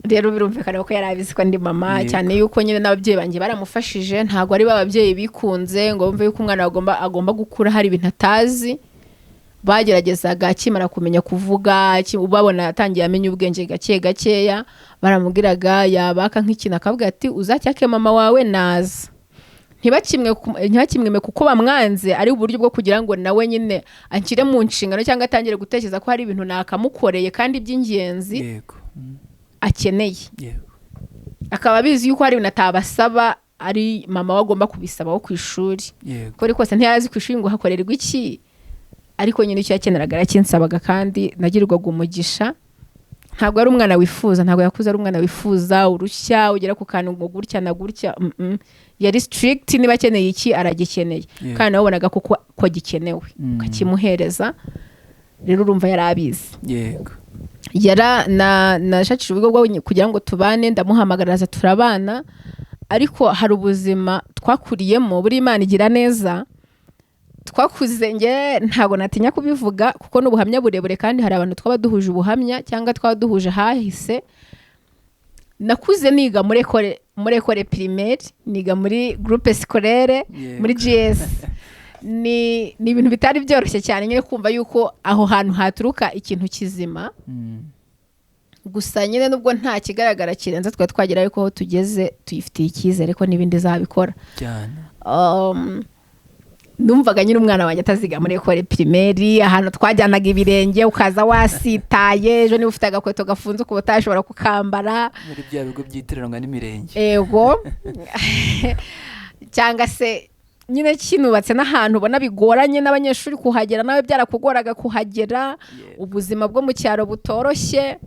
Rero birumvikana ko yarabizi ko ndi mama. Yego. Cyane yuko nyine n'ababyeyi banjye baramufashije, ntago ari bababyeyi bikunze ngo bumve yuko umwana agomba gukura hari ibintu atazi. Bageragezaga akimara kumenya kuvuga, ubabona atangiye amenya ubwenge gakeya, baramubwiraga yabaka nk'ikintu akavuga ati uzacyake mama wawe naza. Ntibakimweme kuko bamwanze, ari uburyo bwo kugira ngo nawe nyine ankire mu nshingano cyangwa atangire gutekereza ko hari ibintu nakamukoreye kandi by'ingenzi. Yego. Akeneye. Yego. Akaba bizi yuko hari ibintu atabasaba ari mama wagomba kubisaba wo ku ishuri. Yego. Ko rikose ntiyazi ku ishuri ngo hakorerwa iki, ariko nyine icyo yakeneraga arakinsabaga kandi nagirirwaga umugisha. Ntabwo ari umwana wifuza, ntabwo yakuze ari umwana wifuza urushya ugera ku kantu ngo gutya na gutya. Yari strict, niba akeneye iki aragikeneye. Yeah. Kandi nabonaga ko gikenewe ukakimuhereza. Rero urumva yari abizi. Yego. Nashakishije uburyo bwo kugira ngo tubane, ndamuhamagaraza turabana, ariko hari ubuzima twakuriyemo buri Imana igira neza. Twakuze nge ntago natinya kubivuga kuko n'ubuhamya burebure kandi hari abantu twaba duhuje ubuhamya cyangwa twaba duhuje hahise. Nakuze niga muri école primaire, niga muri groupe scolaire. Yeah. Muri GS. Ni ibintu bitari byoroshye cyane nyine kumva yuko aho hantu haturuka ikintu kizima. Gusa nyine nubwo nta kigaragara kirenze twagera ariko aho tugeze tuyifitiye icyizere ko n'ibindi zabikora. Cyane. Numvaga nyine umwana wanjye ataziga muri école primaire, ahantu twajyanaga ibirenge ukaza wasitaye, ejo niba ufite agakweto gafunze kuba utashobora kukambara muri bya bigo byitiranwa n'imirenge. Ego. Cyangwa se nyine kinubatse n'ahantu ubona bigoranye n'abanyeshuri kuhagera, nawe byarakugoraga kuhagera. Yeah. Ubuzima bwo mu cyaro butoroshye.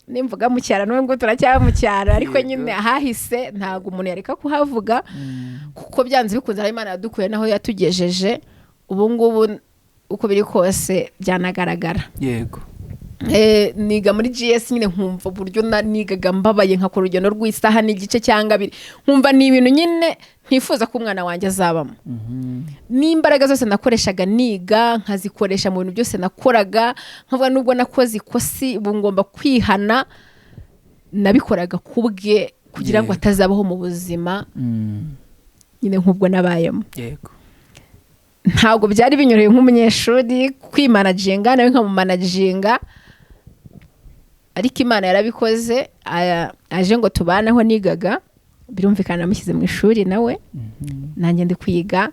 Nimvuga mu cyaro n'ubwo turacyaba mu cyaro, ariko nyine ahahise ntago umuntu yareka kuhavuga kuko byanze bikunze ari Imana yadukuye naho yatugejeje. Ubu ngubu uko biri kose byanagaragara. Yego. Niga muri GS nyine nkumva uburyo nigaga mbabaye nkakora urugendo rw'isaha n'igice cyangwa abiri, nkumva ni ibintu nyine ntifuza ko umwana wanjye azabamo. N'imbaraga zose nakoreshaga niga nkazikoresha mu bintu byose nakoraga, nkavuga nubwo nakoze ikosi ubu ngomba kwihana, nabikoraga kubwe kugira ngo atazabaho mu buzima nyine nk'ubwo nabayemo. Yego. Ntabwo byari binyoroheye nk'umunyeshuri kwimanaginga nawe nkamumanaginga, ariko Imana yarabikoze. Aje ngo tubanaho nigaga, birumvikana namushyize mu ishuri nawe. Nanjye ndi kwiga,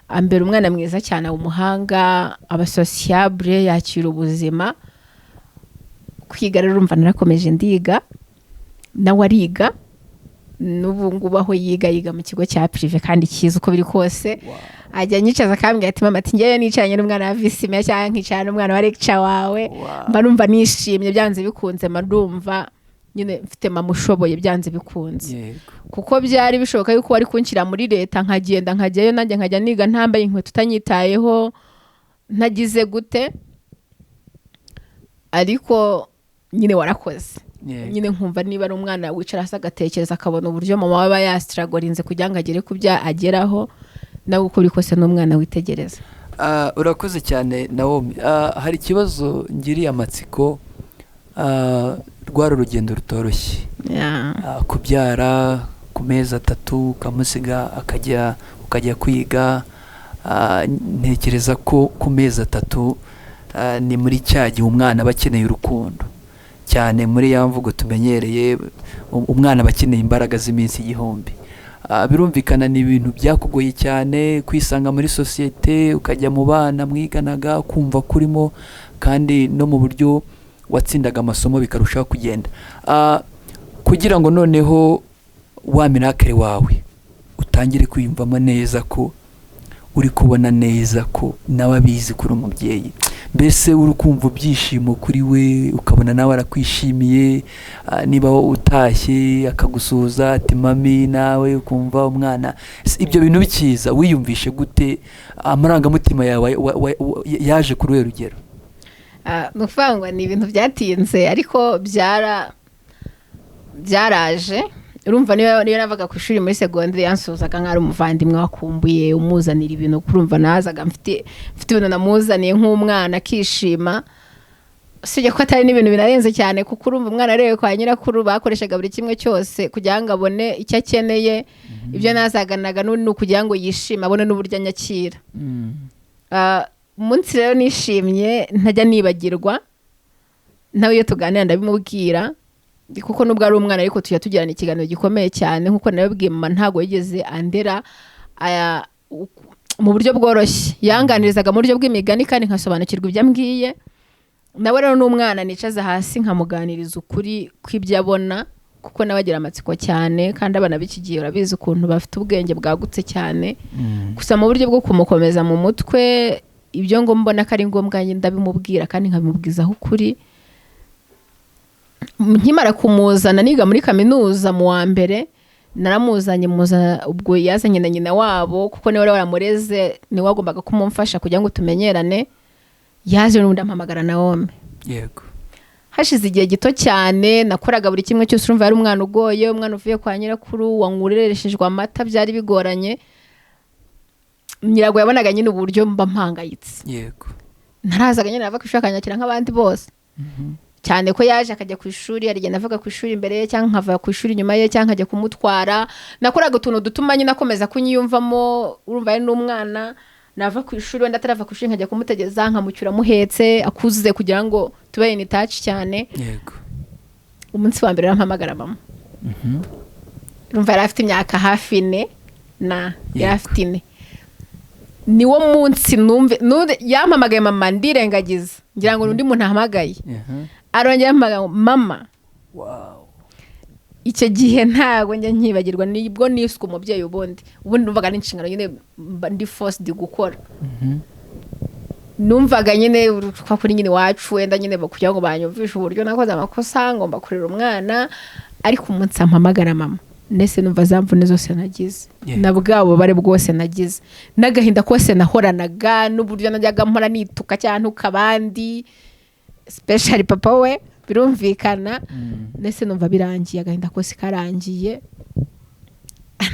ambera umwana mwiza cyane, umuhanga, aba sociable, yakira ubuzima. Kwiga rero urumva narakomeje ndiga, nawe ariga. N'ubu ngubu aho yiga mu kigo cya privé kandi kiza uko biri kose. Wow. Ajya nyicaza akambwira ati mama, ati ngewe nicaranye n'umwana wa vice mayor cyangwa nkicara n'umwana wa lecture wawe. Wow. Mba numva nishimye byanze bikunze, mba ndumva nyine mfite mama ushoboye byanze bikunze yego kuko byari bishoboka yuko wari kunshyira muri leta nkagenda nkajyayo nanjye nkajya niga ntambaye inkweto utanyitayeho ntagize gute ariko nyine warakoze yego nyine nkumva niba ari umwana wicara hasi agatekereza akabona uburyo mama waba yasitiragorinze kugira ngo agere ku byo ageraho nawe uko biri kose n'umwana witegereza. urakoze cyane Naomi. Hari ikibazo ngiriye amatsiko, rwari urugendo rutoroshye, kubyara ku mezi 3 ukamusiga ukajya kwiga. Ntekereza ko ku mezi 3 ni muri cya gihe umwana aba akeneye urukundo cyane, muri ya mvugo tumenyereye umwana aba akeneye imbaraga z'iminsi igihumbi. Birumvikana ni ibintu byakugoye cyane kwisanga muri sosiyete, ukajya mu bana mwiganaga kumva kurimo, kandi no mu buryo watsindaga amasomo bikarushaho kugenda. Kugira ngo noneho wa miracle wawe utangire kwiyumvamo neza ko uri kubona neza ko nawe abizi kuri umubyeyi, mbese uri kumva ibyishimo kuri we, ukabona nawe arakwishimiye. Niba utashye akagusuhuza ati mami, nawe ukumva umwana, ibyo bintu bikiza wiyumvishe gute? Amarangamutima yawe yaje kuri we rugero? Nufangwa ni ibintu byatinze ariko byaraje. Urumva niyo navaga ku ishuri muri secondaire yansuzaga nk'ari umuvandimwe wakumbuye umuzanira ibintu, kurumva nazaga mfite ibintu namuzaniye nk'umwana akishima. Sije ko atari n'ibintu binarenze cyane, kuko urumva umwana arewe kwa nyirakuru bakoreshaga buri kimwe cyose kugira ngo abone icyo akeneye. Ibyo nazaganaga n'undi kugira ngo yishime, abone n'uburyo anyakira. Umunsi rero nishimye ntajya nibagirwa, nawe iyo tuganira ndabimubwira, kuko nubwo ari umwana ariko tujya tugirana ikiganiro gikomeye cyane. Nkuko nabibwiye mama ntago yigeze andera mu buryo bworoshye, yanganirizaga mu buryo bw'imigani kandi nkasobanukirwa ibyo ambwiye. Nawe rero n'umwana nicaza hasi nkamuganiriza ukuri kw'ibyo abona, kuko nawe agira amatsiko cyane, kandi abana b'iki gihe urabizi ukuntu bafite ubwenge bwagutse cyane. Gusa mu buryo bwo kumukomeza mu mutwe, ibyo ngo mbona ko ari ngombwa ndabimubwira kandi nkabimubwizaho ukuri. Nkimara kumuzana niga muri kaminuza mu wa mbere, naramuzanye ubwo yazanye na nyina wabo, kuko niwe waramureze, niwe wagombaga kumumfasha kugira ngo tumenyerane. Yaje n'undi ampamagara Naomi. Yego. Hashize igihe gito cyane, nakoraga buri kimwe cyose. Urumva yari umwana ugoye, umwana uvuye kwa nyirakuru wankurereshejwe amata, byari bigoranye. Nyirago yabonaga nyine uburyo mba mpangayitse. Yego. Narazaga nyine nava ku ishuri akanyakira nk'abandi bose. Cyane ko yaje akajya ku ishuri, arigenda avuga ku ishuri imbere ye, cyangwa nkava ku ishuri nyuma ye, cyangwa nkajya kumutwara. Nakoraga utuntu dutuma nyine akomeza kunyiyumvamo. Urumva ari n'umwana, nava ku ishuri wenda atarava ku ishuri nkajya kumutegeza, nkamucyura muhetse akuze kugira ngo tube in touch cyane. Yego. Umunsi wa mbere arampamagara mama. Urumva yari afite imyaka hafi 4 yari afite 4. Niwo munsi yampamagaye mama ndirengagiza, ngira ngo n'undi muntu ahamagaye. Arongera ampamagara mama. Wow. Icyo gihe ntago njya nkibagirwa, nibwo niswe umubyeyi ubundi numvaga ari inshingano nyine ndi forced gukora. Numvaga nyine kwa kuri nyine wacu wenda nyine kugira ngo banyumvishe uburyo nakoze amakosa, ngomba kurera umwana. Ariko umunsi ampamagara mama, nese numva zamvune zose nagize, nabwabo bare bwose nagize, nagahinda kose nahoranaga, n'uburyo najyaga mpora nituka cyane ukabandi, especially papa we, birumvikana. Nese numva birangiye, agahinda kose karangiye.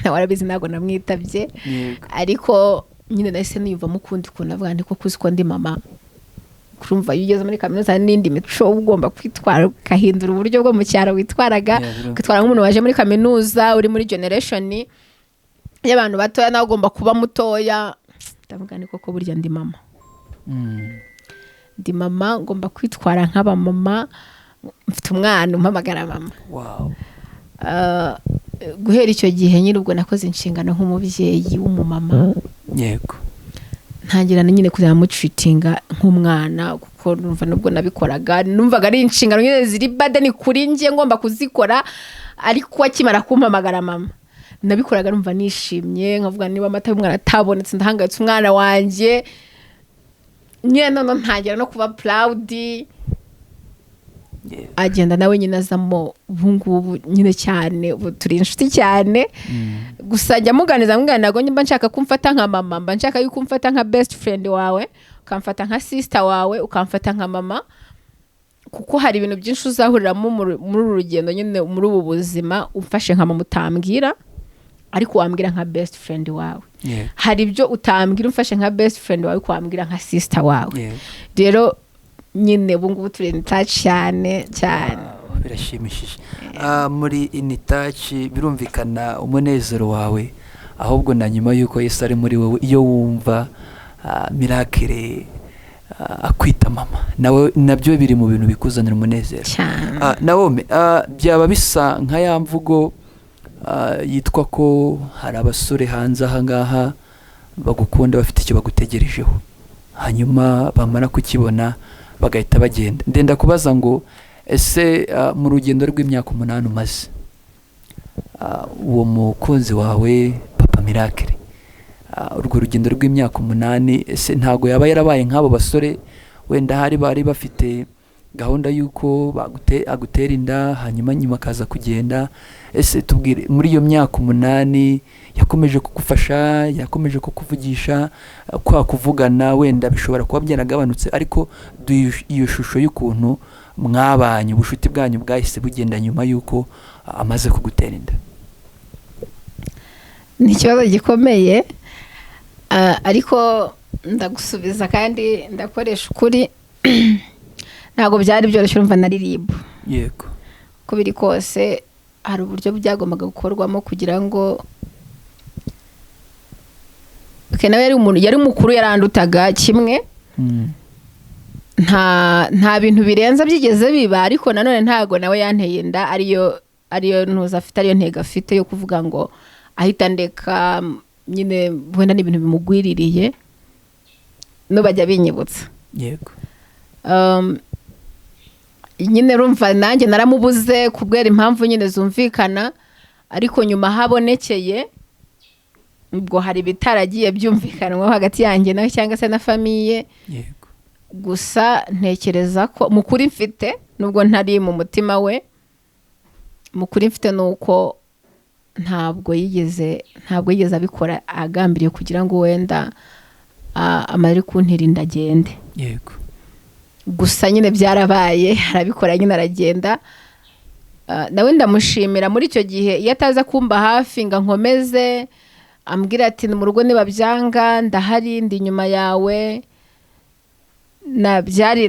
Warabizi ntago namwitabye, ariko nyine nahise niyumva mukundi kuntu avuga ndi ko kuzi ko ndi mama. Kurumva iyo ugeze muri kaminuza n'indi mico ugomba kwitwara, ukahindura uburyo bwo mu cyaro witwaraga, ukitwara nk'umuntu waje muri kaminuza, uri muri generation y'abantu batoya, nawe ugomba kuba mutoya. Ndavuga ni koko burya ndi mama. Ndi mama, ngomba kwitwara nk'aba mama, mfite umwana umpamagara mama. Wow. Guhera icyo gihe nyine ubwo nakoze inshingano nk'umubyeyi w'umumama. Yego. Ntangira nyine kuzana mucitinga nk'umwana, kuko numva nubwo nabikoraga numvaga ari inshingano nyine ziri badani kuri ngiye ngomba kuzikora. Ariko akimara kumpamagara mama, nabikoraga numva nishimye, nkavuga niba amata y'umwana atabonetse ndahangayitse umwana wanjye. Nyine ntangira no kuba proud. agenda nawe nyine azamo ubungubu nyine cyane, ubu turi inshuti cyane. Gusa njya muganiza ntabwo mba nshaka kumfata nka mama, mba nshaka yuko umfata nka best friend wawe, ukamfata nka sister wawe, ukamfata nka mama, kuko hari ibintu byinshi uzahuriramo muri uru rugendo nyine, muri ubu buzima umfashe nka mama utambwira, ariko wambwira nka best friend wawe. Hari ibyo utambwira umfashe nka best friend wawe, wambwira nka sister wawe. Rero nyine ubu ngubu turi in touch cyane cyane. Birashimishije. Muri in touch birumvikana umunezero wawe, ahubwo na nyuma yuko Yesu ari muri wowe, iyo wumva Miracle akwita mama, nawe nabyo biri mu bintu bikuzanira umunezero. Nawe byaba bisa nka ya mvugo yitwa ko hari abasore hanze aha ngaha bagukunda, bafite icyo bagutegerejeho, hanyuma bamara kukibona bagahita bagenda. Ndenda kubaza ngo ese mu rugendo rw'imyaka 8 umaze, uwo mukunzi wawe Papa Miracle, urwo rugendo rw'imyaka 8, ese ntago yaba yarabaye nk'abo basore wenda hari bari bafite gahunda yuko agutera inda hanyuma nyuma akaza kugenda? Ese tubwire, muri iyo myaka 8 yakomeje kugufasha, yakomeje kukuvugisha, kwa kuvugana wenda bishobora kuba byaragabanutse, ariko iyo shusho y'ukuntu mwabanye, ubushuti bwanyu bwahise bugenda nyuma yuko amaze kugutera inda? Ni ikibazo gikomeye, ariko ndagusubiza kandi ndakoresha ukuri. Ntabwo byari byoroshye, urumva naririmba. Yego. Uko biri kose hari uburyo byagombaga gukorwamo kugira ngo nawe yari mukuru, yarandutaga kimwe. Nta bintu birenze byigeze biba, ariko nanone ntago nawe yanteye inda ariyo ntuza afite, ariyo ntego afite yo kuvuga ngo ahita ndeka nyine, wenda n'ibintu bimugwiririye nubajya binyibutsa. Yego. Nyine rumva nanjye naramubuze kubwera impamvu nyine zumvikana, ariko nyuma habonekeye ubwo hari bitaragiye byumvikanwa hagati yanjye nawe cyangwa se na famiye. Yego. Gusa ntekereza ko mukuri mfite, nubwo ntari mu mutima we, mukuri mfite nuko ntabwo yigeze abikora agambiriye kugira ngo wenda amare kuntirinda agende. Yego. Gusa nyine byarabaye, arabikora nyine aragenda. Nawe ndamushimira muri icyo gihe, iyo ataza kumba hafi ngo nkomeze ambwira ati mu rugo nibabyanga ndahari, ndi nyuma yawe,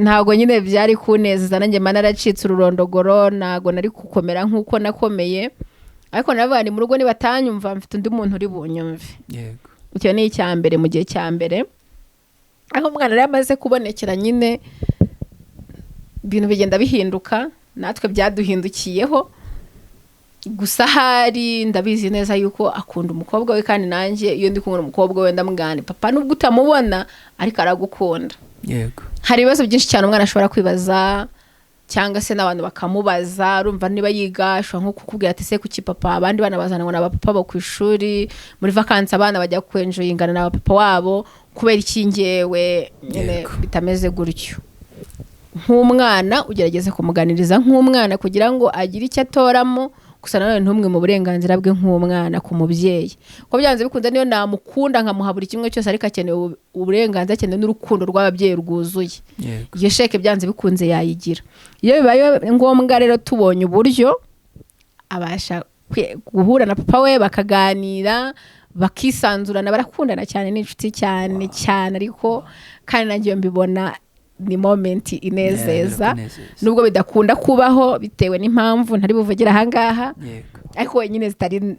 ntago nyine byari kunezeza. Nanjye mana naracitse ururondogoro, ntago nari gukomera nk'uko nakomeye, ariko navuga ni mu rugo nibatanyumva mfite undi muntu uri bunyumve. Yego. Icyo ni icyambere. Mu gihe cyambere aho umwana yari amaze kubonekera, nyine ibintu bigenda bihinduka, natwe byaduhindukiyeho. Gusa hari ndabizi neza yuko akunda umukobwa we, kandi nanjye iyo ndi kumwe n'umukobwa we ndamugane, papa nubwo utamubona ariko aragukunda. Yego. Hari ibibazo byinshi cyane umwana ashobora kwibaza, cyangwa se n'abantu bakamubaza. Urumva niba yiga ashobora nko kukubwira ati se kuki papa abandi bana bazana ngo n'abapapa bo ku ishuri, muri vacances abana bajya kwenjoyingana n'abapapa wabo, kubera iki njyewe nyine bitameze gutyo? Nk'umwana ugerageze kumuganiriza nk'umwana kugira ngo agire icyo atoramo, gusa nanone ntumwe mu burenganzira bwe nk'umwana ku mubyeyi. Ko byanze bikunze niyo namukunda nkamuha buri kimwe cyose, ariko akeneye uburenganzira, akeneye n'urukundo rw'ababyeyi rwuzuye. Iyo sheke byanze bikunze yayigira. Iyo bibaye ngombwa rero tubonye uburyo abasha guhura na papa we bakaganira, bakisanzurana, barakundana cyane, n'inshuti cyane cyane, ariko kandi nanjye mbibona ni moment inezeza. Nubwo bidakunda kubaho bitewe n'impamvu ntari buvugira aha ngaha, ariko wenyine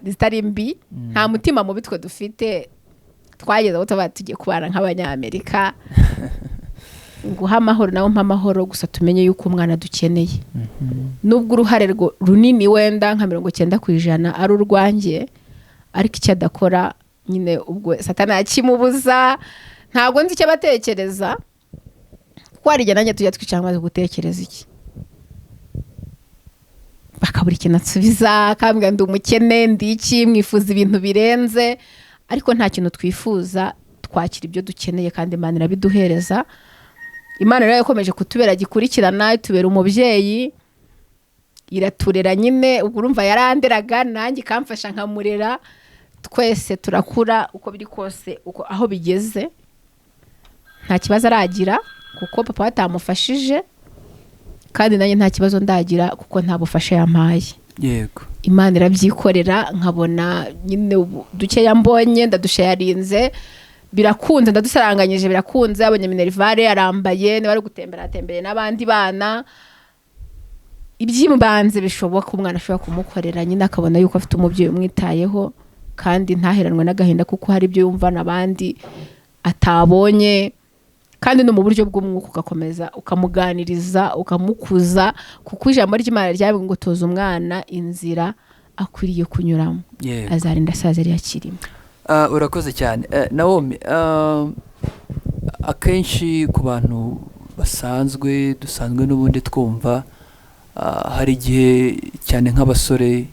zitari mbi. Nta mutima mubi twe dufite, twageze aho tuba tugiye kubana nk'abanyamerika. Nguha amahoro nawe mpa amahoro, gusa tumenye yuko umwana dukeneye. Nubwo uruhare runini wenda nka 90% ari urwanjye, ariko icyo adakora nyine ubwo Satani yakimubuza. Ntabwo nzi icyo batekereza, kuko hari igihe nanjye tujya twicara maze gutekereza iki, bakabura ikintu asubiza, akambwira ndi umukene, ndi iki, mwifuza ibintu birenze. Ariko nta kintu twifuza, twakira ibyo dukeneye kandi Imana irabiduhereza. Imana rero yakomeje kutubera gikurikirana, itubera umubyeyi. iraturera nyine, ubwo urumva yaranderaga nanjye ikamfasha nkamurera, twese turakura uko biri kose, uko aho bigeze nta kibazo aragira kuko papa batamufashije, kandi nanjye nta kibazo ndagira kuko nta bufasha yampaye. yego Imana irabyikorera, nkabona nyine dukeya mbonye ndadushayarinze, birakunze, ndadusaranganyije birakunze, abonye minerivare arambaye, niba ari gutembera atembereye n'abandi bana, iby'ibanze bishoboka umwana ashobora kumukorera, nyine akabona yuko afite umubyeyi umwitayeho kandi ntaheranwe n'agahinda kuko hari ibyo yumva n'abandi atabonye, kandi no mu buryo bw'umwuka ugakomeza ukamuganiriza ukamukuza, kuko ijambo ry'Imana ryavuga ngo toza umwana inzira akwiriye kunyuramo, yego azarinda asaza yari akirimo. urakoze cyane. Naomi, akenshi ku bantu dusanzwe n'ubundi twumva, hari igihe cyane nk'abasore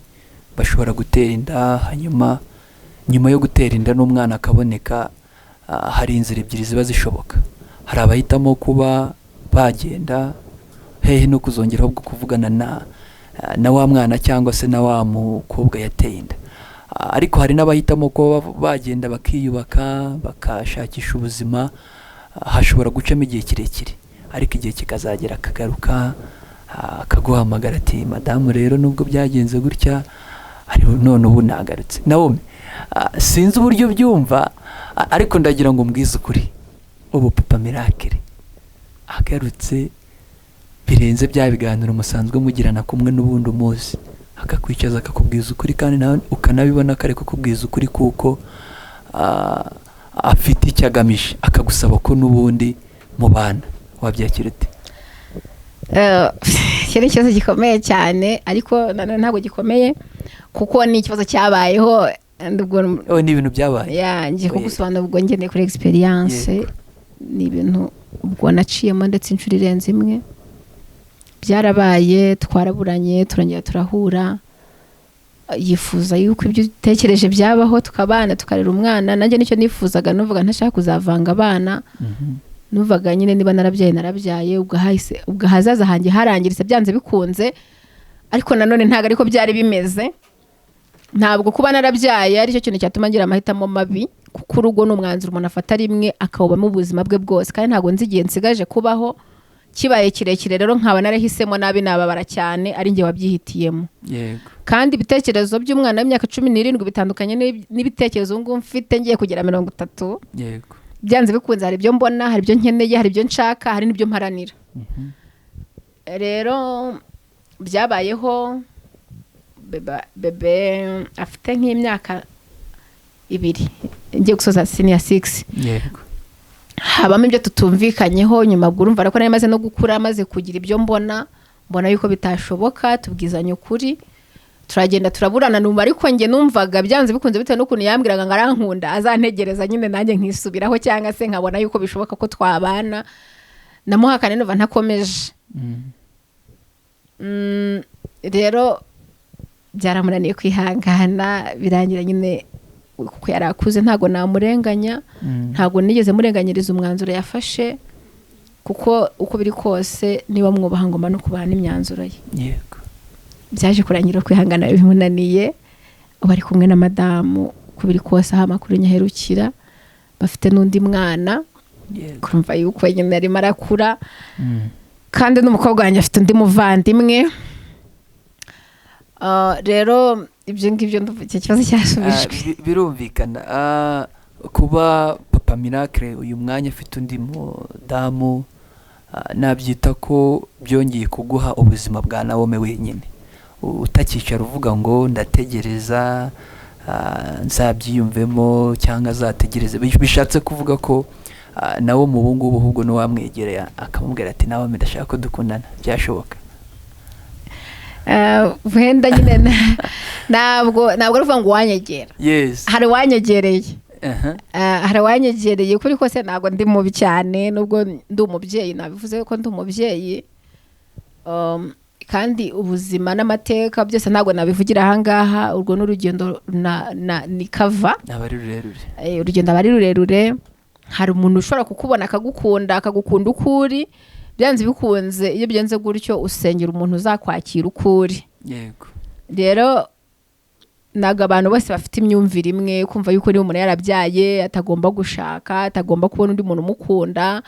bashobora gutera inda, hanyuma nyuma yo gutera inda n'umwana akaboneka, hari inzira ebyiri ziba zishoboka. Hari abahitamo kuba bagenda hehe no kuzongeraho bwo kuvugana na wa mwana cyangwa se na wa mukobwa yateye inda, ariko hari n'abahitamo kuba bagenda bakiyubaka bakashakisha ubuzima. Hashobora gucamo igihe kirekire, ariko igihe kikazagera akagaruka akaguhamagara ati madamu rero nubwo byagenze gutya none ubu nagarutse. Naomi, sinzi uburyo byumva, ariko ndagira ngo mbwize ukuri, ubu Papa Miracle agarutse birenze bya biganiro musanzwe mugirana kumwe n'ubundi umuzi, akakwicaza akakubwiza ukuri, kandi nawe ukanabibona ko ari kukubwiza ukuri kuko afite icyo agamije, akagusaba ko n'ubundi mu bana. Wabyakira ute? Iki ni ikibazo gikomeye cyane, ariko nanone ntabwo gikomeye kuko ni ikibazo cyabayeho, ni ibintu byabaye. ngiye kugusobanura ubwo ngendeye kuri experience, ni ibintu ubwo naciyemo ndetse inshuro irenze imwe. Byarabaye, twaraburanye, turongera turahura, yifuza yuko ibyo utekereje byabaho, tukabana tukarera umwana. Nanjye nicyo nifuzaga, nuvuga ntashaka kuzavanga abana, nuvaga nyine niba narabyaye ubwo hazaza hanjye harangiritse byanze bikunze, ariko nanone ntabwo ariko byari bimeze. Ntabwo kuba narabyaye aricyo kintu cyatuma ngira amahitamo mabi, kuko urugo ni umwanzuro umuntu afata rimwe akawubamo ubuzima bwe bwose, kandi ntabwo nzi igihe nsigaje kubaho kibaye kirekire, rero nkaba narahisemo nabi, nababara cyane, ari njye wabyihitiyemo. Yego. Kandi ibitekerezo by'umwana w'imyaka 17 bitandukanye n'ibitekerezo ngo mfite ngiye kugera 30. Yego. Byanze bikunze hari ibyo mbona, hari ibyo nkeneye, hari ibyo nshaka, hari n'ibyo mparanira. Rero byabayeho bebe afite nk'imyaka 2 ngiye gusoza senior 6. Yego. Habamo ibyo tutumvikanyeho, nyuma urumva ariko nari maze no gukura, maze kugira ibyo mbona yuko bitashoboka, tubwizanya ukuri, turagenda turaburana. Numva ariko nge numvaga byanze bikunze bitewe n'ukuntu yambwiraga ngo arankunda, azantegereza nyine nanjye nkisubiraho, cyangwa se nkabona yuko bishoboka ko twabana. Namuhakane numva ntakomeje. Rero byaramunaniye kwihangana, birangira nyine kuko yarakuze, ntago namurenganya, ntago nigeze murenganyiriza umwanzuro yafashe, kuko uko biri kose niba mwubaha ngoma no kubaha n'imyanzuro ye. Yego. Byaje kurangira kwihangana bimunaniye, bari kumwe na madamu, uko biri kose aho amakuru nyaherukira, bafite n'undi mwana. Kurumva yuko nyine arimo arakura, kandi n'umukobwa wanjye afite undi muvandimwe. Rero ibyo ngibyo icyo kibazo cyasubijwe. Birumvikana kuba Papa Miracle uyu mwanya afite undi mudamu, nabyita ko byongeye kuguha ubuzima bwa Naomi wenyine, utakicara uvuga ngo ndategereza nzabyiyumvemo cyangwa azategereze. Bishatse kuvuga ko nawe mu bungubu ahubwo n'uwamwegereye akamubwira ati Naomi ndashaka ko dukundana, byashoboka? Wenda nyine ntabwo ruvuga ngo wanyegera. Yes. Hari wanyegereye. Hari wanyegereye, kuri kose ntabwo ndi mubi cyane, nubwo ndi umubyeyi, nabivuze ko ndi umubyeyi. Kandi ubuzima n'amateka byose ntabwo nabivugira aha ngaha. Urwo n'urugendo ni kava. Abari rurerure. Urugendo abari rurerure. Hari umuntu ushobora kukubona akagukunda ukuri, byanze bikunze iyo byenze gutyo usengera umuntu uzakwakira ukuri. yego Rero naga abantu bose bafite imyumvire imwe kumva yuko niba umuntu yarabyaye atagomba gushaka, atagomba kubona undi muntu umukunda,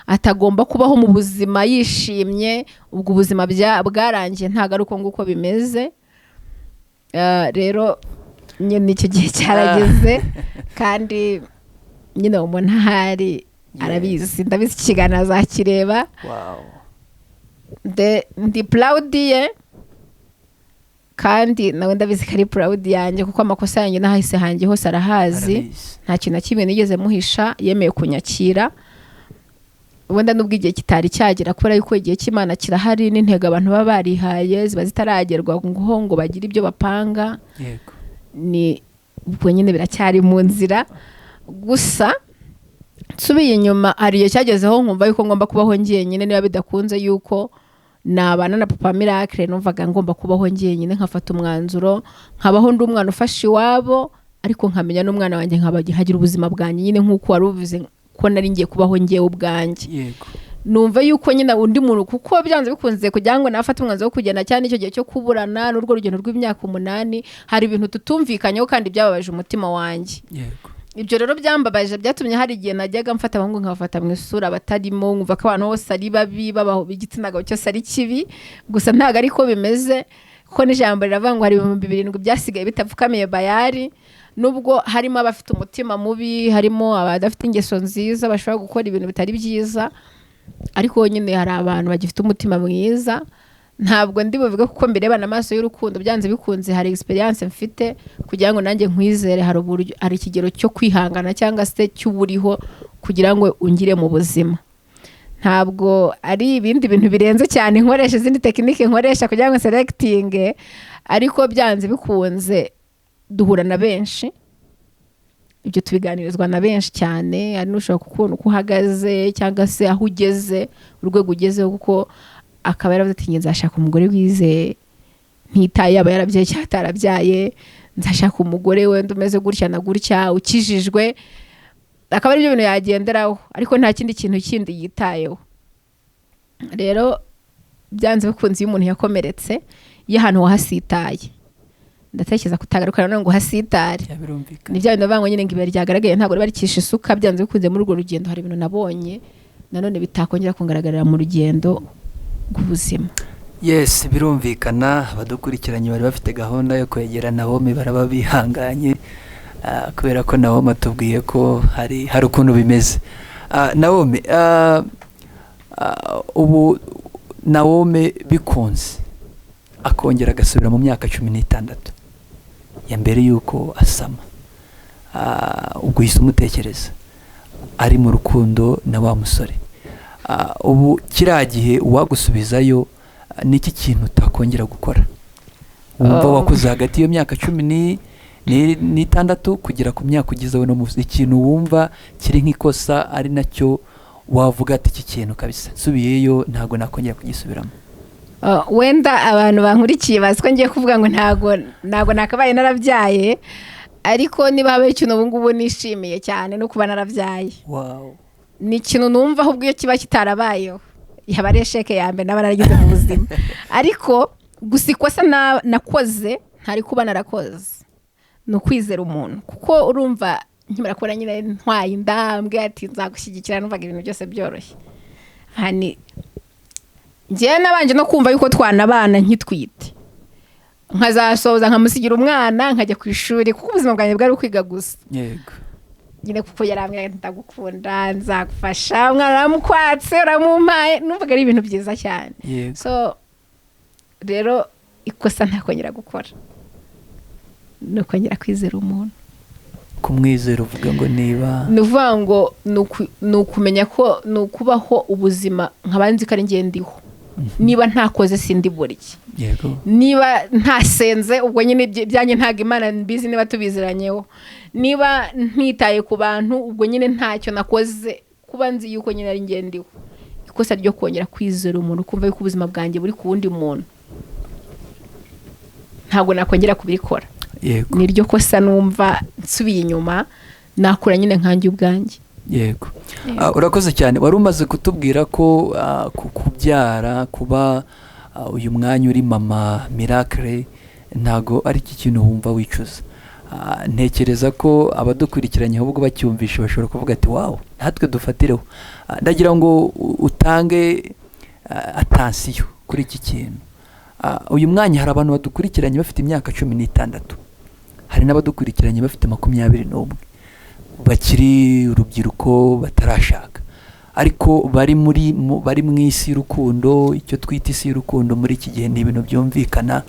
atagomba kubaho mu buzima yishimye, ubwo ubuzima bwarangiye ntago ari uko nguko bimeze. Rero nyine icyo gihe cyarageze kandi nyine umuntu ahari arabizi, ndabizi ikiganiro azakireba. wow ndi proud ye kandi nawe ndabizi ko ari proud yanjye kuko amakosa yanjye n'ahise hanjye hose arahazi. Arabizi. Nta kintu na kimwe nigeze muhisha, yemeye kunyakira wenda nubwo igihe kitari cyagera kubera yuko igihe cy'Imana kirahari n'intego abantu baba barihaye ziba zitaragerwa ngo bagire ibyo bapanga. yego Ni ubwo nyine biracyari mu nzira. Gusa nsubiye inyuma hari igihe cyagezeho nkumva yuko ngomba kubaho ngiye nyine, niba bidakunze yuko nabana na papa Miracle, numvaga ngomba kubaho ngiye nyine, nkafata umwanzuro nkabaho ndi umwana ufashe iwabo, ariko nkamenya n'umwana wanjye nkagira ubuzima bwanjye nyine nk'uko wari uvuze ko nari ngiye kubaho ngiye ubwanjye. yego Numva yuko nyine undi muntu kuko byanze bikunze kugira ngo nafate umwanzuro wo kugenda cyane icyo gihe cyo kuburana n'urwo rugendo rw'imyaka 8, hari ibintu tutumvikanyeho kandi byababaje umutima wanjye. yego Ibyo rero byambabaje, byatumye hari igihe najyaga mfata abahungu nkabafata mu isura batarimo, nkumva ko abantu bose ari babi, babaho igitsina gabo cyose ari kibi. Gusa ntago ariko bimeze, kuko n'ijambo riravuga ngo hari 7,000 byasigaye bitapfukamiye Bayali. Nubwo harimo abafite umutima mubi, harimo abadafite ingeso nziza bashobora gukora ibintu bitari byiza, ariko nyine hari abantu bagifite umutima mwiza. Ntabwo ndi buvuga kuko mbirebana amaso y'urukundo, byanze bikunze hari experience mfite kugira ngo nanjye nkwizere. Hari ikigero cyo kwihangana cyangwa se cy'uburiho kugira ngo ungire mu buzima. Ntabwo ari ibindi bintu birenze cyane nkoresha izindi tekinike nkoresha kugira ngo selecting, ariko byanze bikunze duhura na benshi, ibyo tubiganirizwa na benshi cyane. Ari nushaka kubona uko uhagaze cyangwa se aho ugeze, urwego ugezeho, kuko akaba yaravuze ati nzashaka umugore wizeye, ntitaye yaba yarabyaye cyangwa atarabyaye, nzashaka umugore wenda umeze gutya na gutya, ukijijwe. Akaba ari byo bintu yagenderaho, ariko nta kindi kintu kindi yitayeho. Rero byanze bikunze iyo umuntu yakomeretse, iyo ahantu wahasitaye, ndatekereza kutagarukana none ngo hasitare. birumvikana. Ni bya bintu bavuga ngo nyine ngo ibuye ryagaragaye ntabwo barikisha isuka. Byanze bikunze muri urwo rugendo hari ibintu nabonye nanone bitakongera kungaragarira mu rugendo rw'ubuzima. Yes, birumvikana. Abadukurikiranye bari bafite gahunda yo kwegera Naomi, baraba bihanganye kubera ko Naomi atubwiye ko hari ukuntu bimeze. Naomi, ubu Naomi bikunze akongera agasubira mu myaka 16 ya mbere yuko asama, ubwo uhise umutekereza ari mu rukundo na wa musore. Ubu kiriya gihe uwagusubizayo niki kintu utakongera gukora? Wumva wakoze hagati y'iyo myaka 16 kugera ku myaka ugezeho, no mu ikintu wumva kiri nk'ikosa ari nacyo wavuga ati iki kintu kabisa nsubiyeyo ntago nakongera kugisubiramo? Wenda abantu bankurikiye baziko ngiye kuvuga ngo ntago nakabaye narabyaye, ariko niba habaye ikintu ubu ngubu nishimiye cyane no kuba narabyaye. Wow. Ni ikintu numva ahubwo iyo kiba kitarabayeho yaba ari esheke ya mbere naba naragize mu buzima. Ariko gusa ikosa nakoze ntari kuba narakoze ni ukwizera umuntu, kuko urumva nkimara kubona nyine ntwaye indambwe ati nzagushyigikira, numvaga ibintu byose byoroshye. Hani njye nabanje no kumva yuko twanabana nkitwite, nkazasoza nkamusigira umwana nkajya ku ishuri, kuko ubuzima bwanjye bwari kwiga gusa. Yego. Nyine kuko yarambwiye ndagukunda, nzagufasha, umwana aramukwatse uramumpaye, numvaga ari ibintu byiza cyane. Yego. So rero ikosa ntakongera gukora ni ukongera kwizera umuntu. Kumwizera uvuga ngo niba Ni uvuga ngo ni ukumenya ko ni ukubaho ubuzima nkabanzi ko ari njye ndiho. Niba ntakoze sindi burya. yego Niba ntasenze ubwo nyine byanjye ntago Imana mbizi, niba tubiziranyeho. Niba ntitaye ku bantu ubwo nyine ntacyo nakoze, kuba nzi yuko nyine ari njye ndiho. Ikosa ryo kongera kwizera umuntu, kumva yuko ubuzima bwanjye buri ku wundi muntu, ntabwo nakongera kubikora. yego Niryo kosa numva nsubiye inyuma nakura nyine nkanjye ubwanjye. yego. Urakoze cyane. Wari umaze kutubwira ko kubyara kuba uyu mwanya uri mama Miracle ntago ari iki kintu wumva wicuza. Ntekereza ko abadukurikiranye ahubwo bacyumvisha bashobora kuvuga ati wow, natwe dufatireho. Ndagira ngo utange attention kuri iki kintu. Uyu mwanya hari abantu badukurikiranye bafite imyaka 16, hari n'abadukurikiranye bafite 21, bakiri urubyiruko batarashaka, ariko bari mu isi y'urukundo. Icyo twita isi y'urukundo muri iki gihe ni ibintu byumvikana.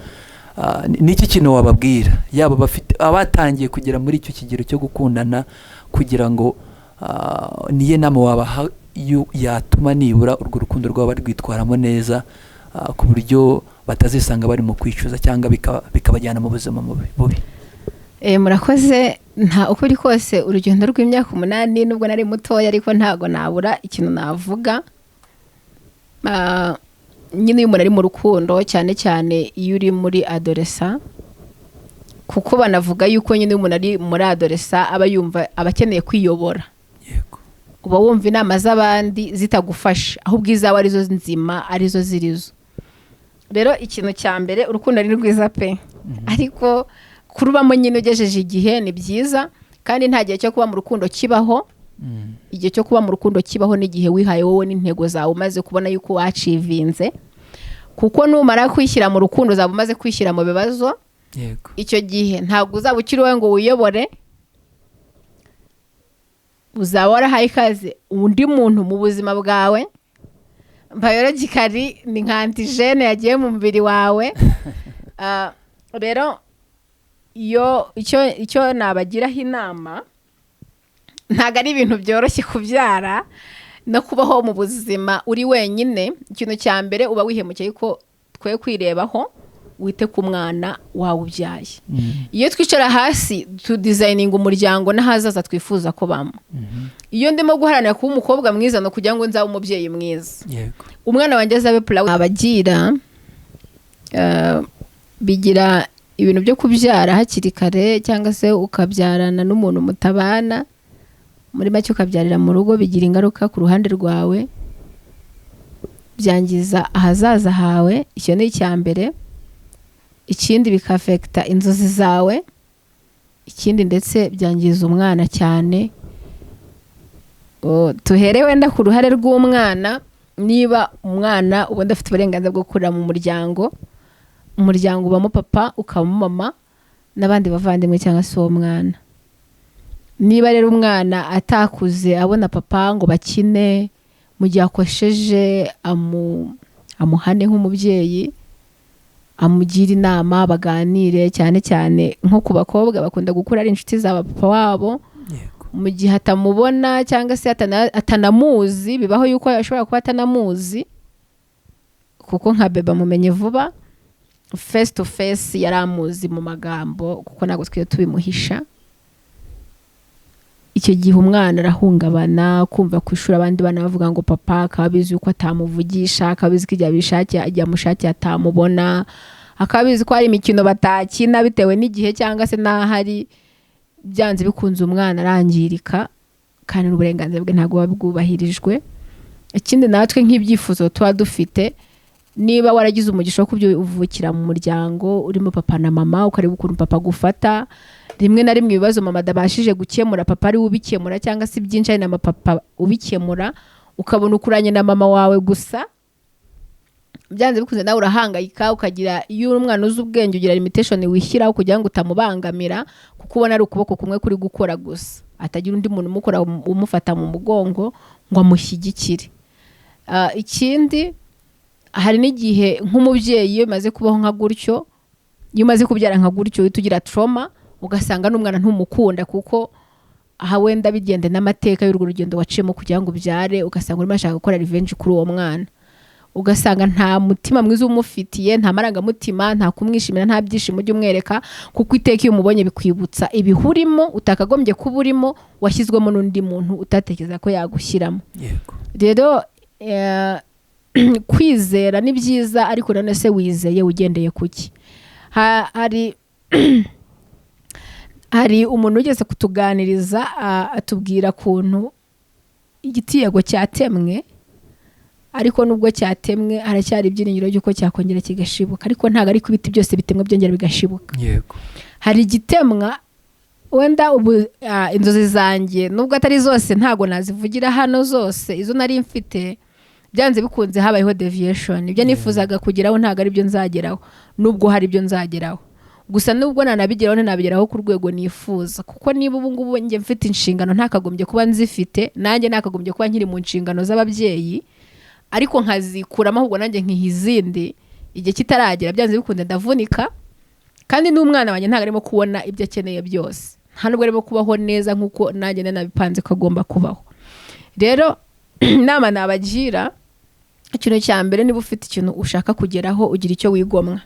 Niki kintu wababwira yaba bafite abatangiye kugera muri icyo kigero cyo gukundana, kugira ngo niye nama wabaha yatuma nibura urwo rukundo rwabo rwitwaramo neza, ku buryo batazisanga bari mu kwicuza cyangwa bikabajyana mu buzima bubi? Murakoze. Nta ukuri kose urugendo rw'imyaka 8 nubwo nari mutoya, ariko ntago nabura ikintu navuga. Nyine iyo umuntu ari mu rukundo, cyane cyane iyo uri muri adolescent, kuko banavuga yuko nyine umuntu ari muri adolescent aba yumva abakeneye kwiyobora. Yego. Uba wumva inama z'abandi zitagufasha, ahubwo izawe arizo nzima, arizo zirizo. Rero ikintu cya mbere, urukundo ni rwiza pe, ariko kurubamo nyine ugejeje igihe ni byiza, kandi nta gihe cyo kuba mu rukundo kibaho. Igihe cyo kuba mu rukundo kibaho n'igihe wihaye wowe n'intego zawe umaze kubona yuko wacivinze, kuko numara kwishyira mu rukundo uzaba umaze kwishyira mu bibazo. Yego. Icyo gihe ntabwo uzaba ukiri wowe ngo wiyobore, uzaba warahaye ikaze undi muntu mu buzima bwawe. Biologically ni nka antigene yagiye mu mubiri wawe. Rero icyo nabagiraho inama, ntago ari ibintu byoroshye kubyara no kubaho mu buzima uri wenyine. Ikintu cya mbere uba wihemukiye ko twe kwirebaho, wite ku mwana wawe ubyaye. Iyo twicara hasi tu designing umuryango n'ahazaza twifuza ko bamo. Iyo ndimo guharanira kuba umukobwa mwiza no kugira ngo nzabe umubyeyi mwiza. Yego. Umwana wanjye azabe proud. Abagira bigira ibintu byo kubyara hakiri kare, cyangwa se ukabyarana n'umuntu mutabana, muri make ukabyarira mu rugo, bigira ingaruka ku ruhande rwawe, byangiza ahazaza hawe. Icyo ni icya mbere. Ikindi bikafekta inzozi zawe. Ikindi ndetse byangiza umwana cyane. Tuhere wenda ku ruhare rw'umwana. Niba umwana ubundi afite uburenganzira bwo kurira mu muryango, umuryango ubamo papa, ukabamo mama n'abandi bavandimwe cyangwa se uwo mwana. Niba rero umwana atakuze abona papa ngo bakine, mu gihe akosheje amuhane nk'umubyeyi, amugira inama, baganire. Cyane cyane nko ku bakobwa bakunda gukura ari inshuti za papa wabo. Mu gihe atamubona cyangwa se atanamuzi, bibaho yuko ashobora kuba atanamuzi, kuko nka beba mumenye vuba, face to face yaramuzi mu magambo, kuko ntabwo twiye tubimuhisha. Icyo gihe umwana arahungabana, kumva ku ishuri abandi bana bavuga ngo papa, akaba abizi yuko atamuvugisha, akaba abizi ko igihe amushakiye atamubona, akaba abizi ko hari imikino batakina bitewe n'igihe cyangwa se n'ahari. Byanze bikunze umwana arangirika, kandi n'uburenganzira bwe ntabwo buba bwubahirijwe. Ikindi natwe nk'ibyifuzo tuba dufite, niba waragize umugisha wo kubyuvukira mu muryango urimo papa na mama, ukareba ukuntu papa gufata, rimwe na rimwe ibibazo mama adabashije gukemura, papa ari ubikemura, cyangwa se byinshi ari na papa ubikemura, ukabona ukuranye na mama wawe gusa, byanze bikunze nawe urahangayika, ukagira, iyo umwana uzi ubwenge ugira limitation wishyiraho kugira ngo utamubangamira, kuko ubona ari ukuboko kumwe kuri gukora gusa, atagira undi muntu umukora umufata mu mugongo ngo amushyigikire. Ikindi, hari n'igihe nk'umubyeyi iyo umaze kubaho nka gutyo, iyo umaze kubyara nka gutyo, uhita ugira trauma, ugasanga n'umwana ntumukunda, kuko aha wenda bigende n'amateka y'urwo rugendo waciyemo kugira ngo ubyare, ugasanga urimo ashaka gukora revenge kuri uwo mwana, ugasanga nta mutima mwiza umufitiye, nta marangamutima, nta kumwishimira, nta byishimo ujya umwereka, kuko iteka iyo umubonye bikwibutsa ibihurimo utakagombye kuba urimo, washyizwemo n'undi muntu utatekereza ko yagushyiramo. Rero kwizera ni byiza, ariko none se wizeye ugendeye kuki? Hari umuntu ugeze kutuganiriza atubwira kuntu igiti yego cyatemwe, ariko nubwo cyatemwe haracyari ibyiringiro by'uko cyakongera kigashibuka, ariko ntabwo ari ku biti byose bitemwe byongera bigashibuka. yego Hari igitemwa wenda ubu inzozi zanjye nubwo atari zose ntabwo nazivugira hano zose, izo nari mfite byanze bikunze habayeho deviation. Ibyo nifuzaga kugeraho ntabwo ari byo nzageraho, nubwo hari ibyo nzageraho. Gusa nubwo nanabigeraho ntanabigeraho ku rwego nifuza, kuko niba ubu ngubu njye mfite inshingano ntakagombye kuba nzifite, nanjye nakagombye kuba nkiri mu nshingano z'ababyeyi, ariko nkazikuramo ahubwo nanjye nkiha izindi. Igihe kitaragera byanze bikunze ndavunika, kandi n'umwana wanjye ntabwo arimo kubona ibyo akeneye byose, nta nubwo arimo kubaho neza nk'uko nanjye nabipanze ko agomba kubaho. Rero inama nabagira, ikintu cya mbere, niba ufite ikintu ushaka kugeraho ugira icyo wigomwa.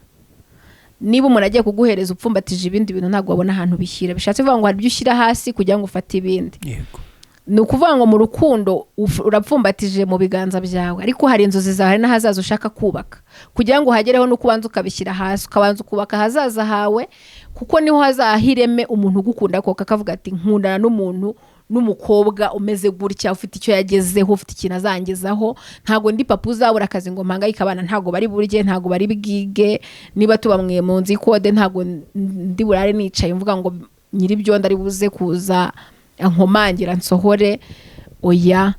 Niba umuntu agiye kuguhereza upfumbatije ibindi bintu ntabwo wabona ahantu bishyira, bishatse kuvuga ngo hari ibyo ushyira hasi kugira ngo ufate ibindi. yego Ni ukuvuga ngo mu rukundo urapfumbatije mu biganza byawe, ariko hari inzozi zawe, hari n'ahazaza ushaka kubaka. Kugira ngo uhagereho nuko ubanza ukabishyira hasi, ukabanza ukubaka ahazaza hawe, kuko niho hazahireme umuntu ugukunda koko akavuga ati nkundana n'umuntu, n'umukobwa umeze gutya, ufite icyo yagezeho, ufite ikintu azangezaho. Ntabwo ndi papa uzabura akazi ngo mpangayike abana ntabwo bari burye, ntabwo bari bwige, niba tuba mwe mu nzu y'ikode ntabwo ndi burare nicaye mvuga ngo nyiribyondo ari buze kuza nkomangira nsohore. Oya,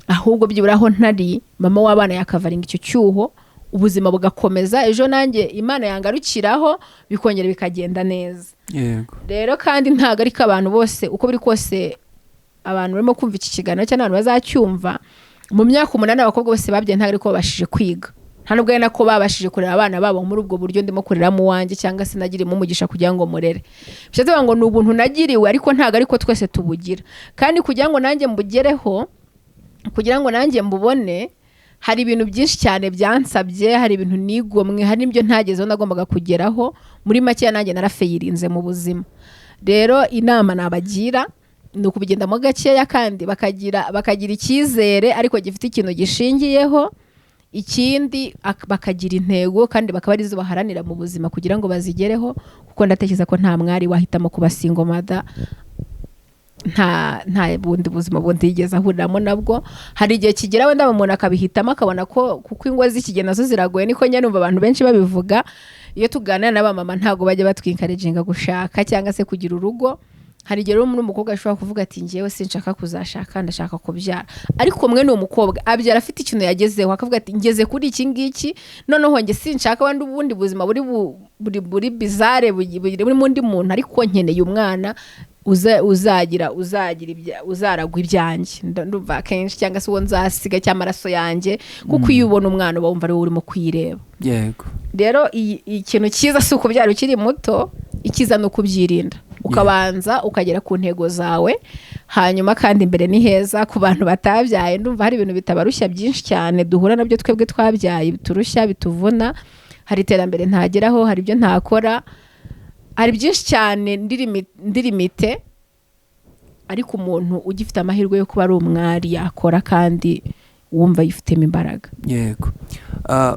ahubwo byibura aho ntari mama w'abana yakavaringa icyo cyuho, ubuzima bugakomeza, ejo nanjye Imana yangarukiraho bikongera bikagenda neza. yego Rero kandi ntabwo ari ko abantu bose uko biri kose abantu barimo kumva iki kiganiro cyangwa abantu bazacyumva, mu myaka 8 abakobwa bose babyaye ntabwo ari ko babashije kwiga, nta nubwo ari nako babashije kurera abana babo muri ubwo buryo ndimo kureramo wanjye, cyangwa se nagirimo umugisha kugira ngo murere. Bishatse ngo ni ubuntu nagiriwe, ariko ntabwo ariko twese tubugira. Kandi kugira ngo nanjye mbugereho, kugira ngo nanjye mbubone, hari ibintu byinshi cyane byansabye, hari ibintu nigomwe, hari n'ibyo ntagezeho nagombaga kugeraho. Muri make nanjye narafeyirinze mu buzima. Rero inama nabagira ni ukubigendamo gakeya, kandi bakagira icyizere ariko gifite ikintu gishingiyeho. Ikindi bakagira intego, kandi bakaba arizo baharanira mu buzima kugira ngo bazigereho, kuko ndatekereza ko nta mwari wahitamo kuba single mother nta bundi buzima bundi yigeze ahuriramo nabwo. Hari igihe kigera wenda umuntu akabihitamo akabona ko kuko ingo z'ikigena nazo ziragoye, niko njye numva abantu benshi babivuga. Iyo tuganira n'abamama ntabwo bajya batwinkareginga gushaka cyangwa se kugira urugo. Hari igihe n'umukobwa ashobora kuvuga ati njyewe sinshaka kuzashaka, ndashaka kubyara, ariko mwe ni umukobwa abyara afite ikintu yagezeho, akavuga ati ngeze kuri iki ngiki, noneho njye sinshaka wandi ubundi buzima buri bizare buri mundi muntu, ariko nkeneye umwana uzaragwa ibyanjye, ndumva kenshi, cyangwa se uwo nzasiga cy'amaraso yanjye, kuko iyo ubona umwana uba wumva ari wowe urimo kwireba. yego Rero ikintu cyiza si ukubyara ukiri muto, ikiza ni ukubyirinda, ukabanza ukagera ku ntego zawe. Hanyuma kandi imbere ni heza ku bantu batabyaye, ndumva hari ibintu bitabarushya byinshi cyane duhura nabyo twebwe twabyaye, biturushya, bituvuna. Hari iterambere ntageraho, hari ibyo ntakora, hari byinshi cyane ndirimite, ariko umuntu ugifite amahirwe yo kuba ari umwari yakora kandi wumva yifitemo imbaraga. yego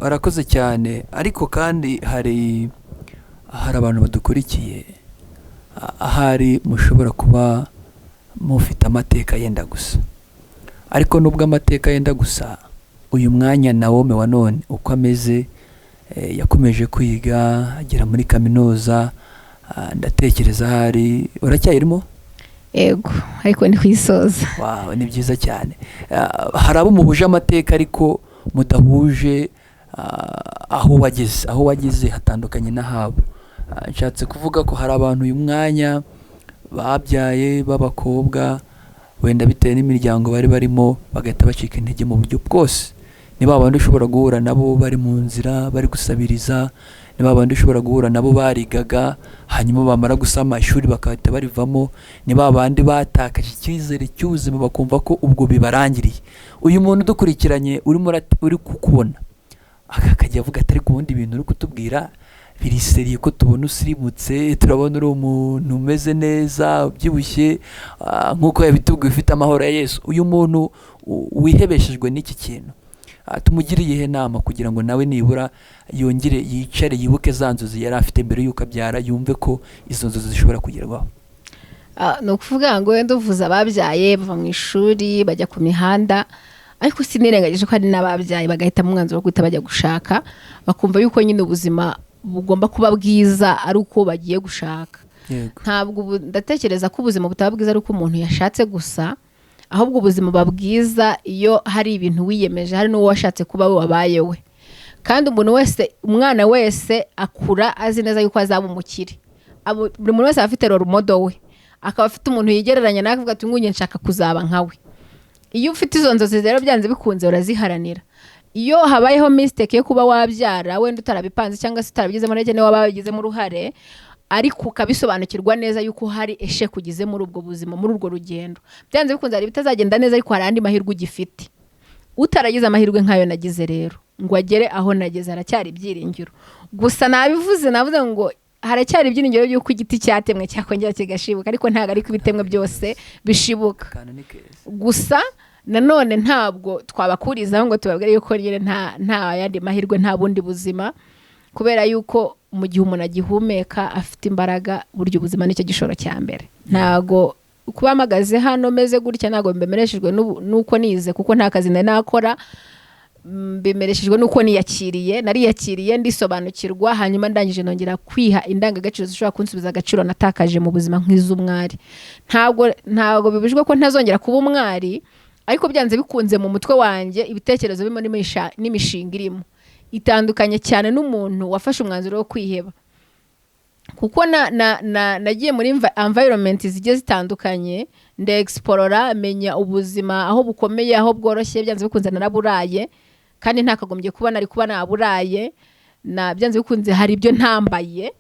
arakoze cyane. Ariko kandi hari abantu badukurikiye, ahari mushobora kuba mufite amateka yenda gusa, ariko nubwo amateka yenda gusa, uyu mwanya Nawomi wa none uko ameze, yakomeje kwiga agera muri kaminuza, ndatekereza hari uracyayirimo. Yego, ariko ni kwisoza. Wow, ni byiza cyane. Hari abo muhuje amateka ariko mudahuje aho wageze hatandukanye n'ahabo. Nshatse kuvuga ko hari abantu uyu mwanya babyaye b'abakobwa, wenda bitewe n'imiryango bari barimo, bagahita bacika intege mu buryo bwose. Ni babandi ushobora guhura nabo bari mu nzira bari gusabiriza, ni babandi ushobora guhura nabo barigaga hanyuma bamara gusama ishuri bakahita barivamo, ni babandi batakaje icyizere cy'ubuzima bakumva ko ubwo bibarangiriye. Uyu muntu dukurikiranye uri kukubona akajya avuga ati ariko ubundi ibintu uri kutubwira biriseriye ko tubona usirimutse, turabona uri umuntu umeze neza ubyibushye nk'uko yabitubwiye ufite amahoro ya Yesu. Uyu muntu wihebeshejwe n'iki kintu, tumugiriye ihe nama kugira ngo nawe nibura yongere yicare yibuke za nzozi yari afite mbere y'uko abyara, yumve ko izo nzozi zishobora kugerwaho. ni ukuvuga ngo wenda uvuze ababyaye bava mu ishuri bajya ku mihanda, ariko sinirengagije ko hari n'ababyaye bagahita mu mwanzuro wo guhita bajya gushaka, bakumva yuko nyine ubuzima bugomba kuba bwiza ari uko bagiye gushaka. Ntabwo ndatekereza ko ubuzima butaba bwiza ari uko umuntu yashatse gusa, ahubwo ubuzima buba bwiza iyo hari ibintu wiyemeje, hari n'uwo washatse kuba we wabaye we. Kandi umuntu wese, umwana wese akura azi neza yuko azaba umukire. Buri muntu wese afite role model we, akaba afite umuntu yigereranya nawe akavuga ati ngunye nshaka kuzaba nkawe. Iyo ufite izo nzozi rero byanze bikunze uraziharanira. Iyo habayeho mistake yo kuba wabyara wenda utarabipanze cyangwa se utarabigizemo uruhare ne wabigizemo uruhare, ariko ukabisobanukirwa neza yuko hari eshe kugize muri ubwo buzima, muri urwo rugendo, byanze bikunze hari bitazagenda neza, ariko hari andi mahirwe ugifite. Utaragize amahirwe nkayo nagize rero ngo agere aho nageze, haracyari ibyiringiro. Gusa navuze ngo haracyari ibyiringiro by'uko igiti cyatemwe cyakongera kigashibuka, ariko ntago ari ko ibitemwe byose bishibuka. Gusa nanone ntabwo twabakurizaho ngo tubabwire yuko nyine nta yandi mahirwe, nta bundi buzima, kubera yuko mu gihe umuntu agihumeka afite imbaraga, buryo ubuzima nicyo gishoro cya mbere. Ntago kuba mpagaze hano meze gutya ntago mbemereshejwe nuko nize, kuko nta kazi nari nakora, mbemereshejwe nuko nariyakiriye ndisobanukirwa, hanyuma ndangije nongera kwiha indangagaciro zishobora kunsubiza agaciro natakaje mu buzima nk'iz'umwari. Ntago bibujwe ko ntazongera kuba umwari, ariko byanze bikunze mu mutwe wanjye ibitekerezo birimo n'imishinga irimo itandukanye cyane n'umuntu wafashe umwanzuro wo kwiheba. Kuko nagiye muri environment zigiye zitandukanye, explora menya ubuzima aho bukomeye, aho bworoshye, byanze bikunze naraburaye, kandi ntakagombye kuba nari kuba naburaye. Byanze bikunze hari ibyo ntambaye,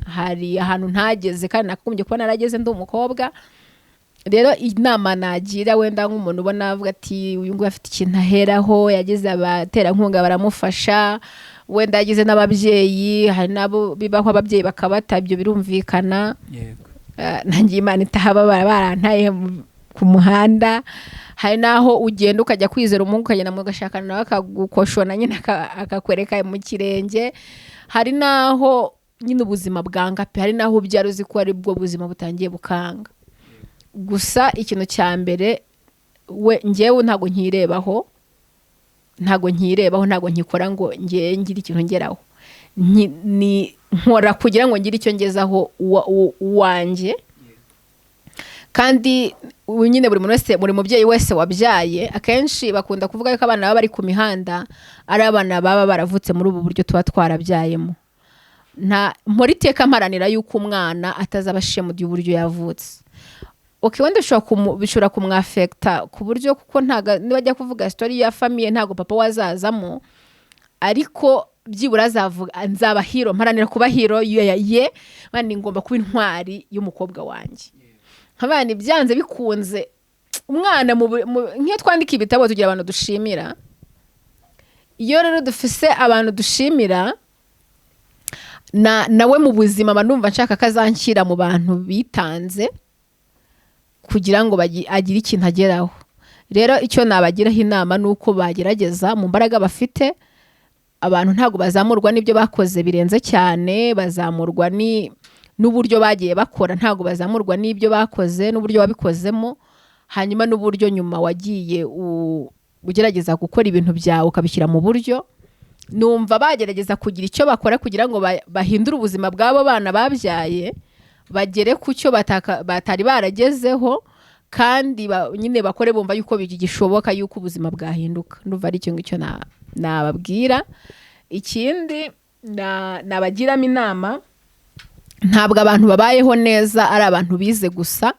hari ahantu ntageze kandi nakagombye kuba narageze ndi umukobwa. Rero inama nagira wenda nk'umuntu ubona avuga ati uyu nguyu afite ikintu aheraho, yagize abaterankunga baramufasha, wenda yagize n'ababyeyi, hari nabo bibaho ababyeyi bakabata, ibyo birumvikana. Nangiye Imana itahaba barantaye ku muhanda. Hari naho ugenda ukajya kwizera umuntu, ukagenda mugashakana nawe akagukoshona nyine akakwereka mu kirenge. Hari naho nyine ubuzima bwanga pe, hari naho ubyara uzi ko ari bwo buzima butangiye bukanga. Gusa ikintu cya mbere njyewe ntago nkirebaho, ntago nkikora ngo ngiye ngira ikintu ngeraho. Ni nkora kugira ngo ngire icyo ngezaho uwanjye. Kandi nyine buri mubyeyi wese wabyaye, akenshi bakunda kuvuga yuko abana baba bari ku mihanda ari abana baba baravutse muri ubu buryo tuba twarabyayemo. Mpora iteka mparanira yuko umwana atazabashe mu gihe uburyo yavutse. Wenda bishobora kumwafekta ku buryo, kuko niba ajya kuvuga story ya famille ntago papa wazazamo, ariko byibura nzaba hero, mparanira kuba hero kandi ngomba kuba intwari y'umukobwa wanjye. Nk'abana byanze bikunze umwana nk'iyo twandika ibitabo tugira abantu dushimira. Iyo rero dufise abantu dushimira, nawe mu buzima numva nshaka kazanshyira mu bantu bitanze kugira ngo agire ikintu ageraho. Rero icyo nabagiraho inama nuko bagerageza mu mbaraga bafite. Abantu ntago bazamurwa n'ibyo bakoze birenze cyane, bazamurwa n'uburyo bagiye bakora, ntago bazamurwa n'ibyo bakoze n'uburyo wabikozemo, hanyuma n'uburyo nyuma wagiye ugerageza gukora ibintu byawe ukabishyira mu buryo. Numva bagerageza kugira icyo bakora kugira ngo bahindure ubuzima bw'abo bana babyaye, bagere ku cyo batari baragezeho, kandi nyine bakore bumva yuko bigishoboka yuko ubuzima bwahinduka. Ndumva ari icyo ngicyo nababwira. Ikindi nabagiramo inama, ntabwo abantu babayeho neza ari abantu bize gusa,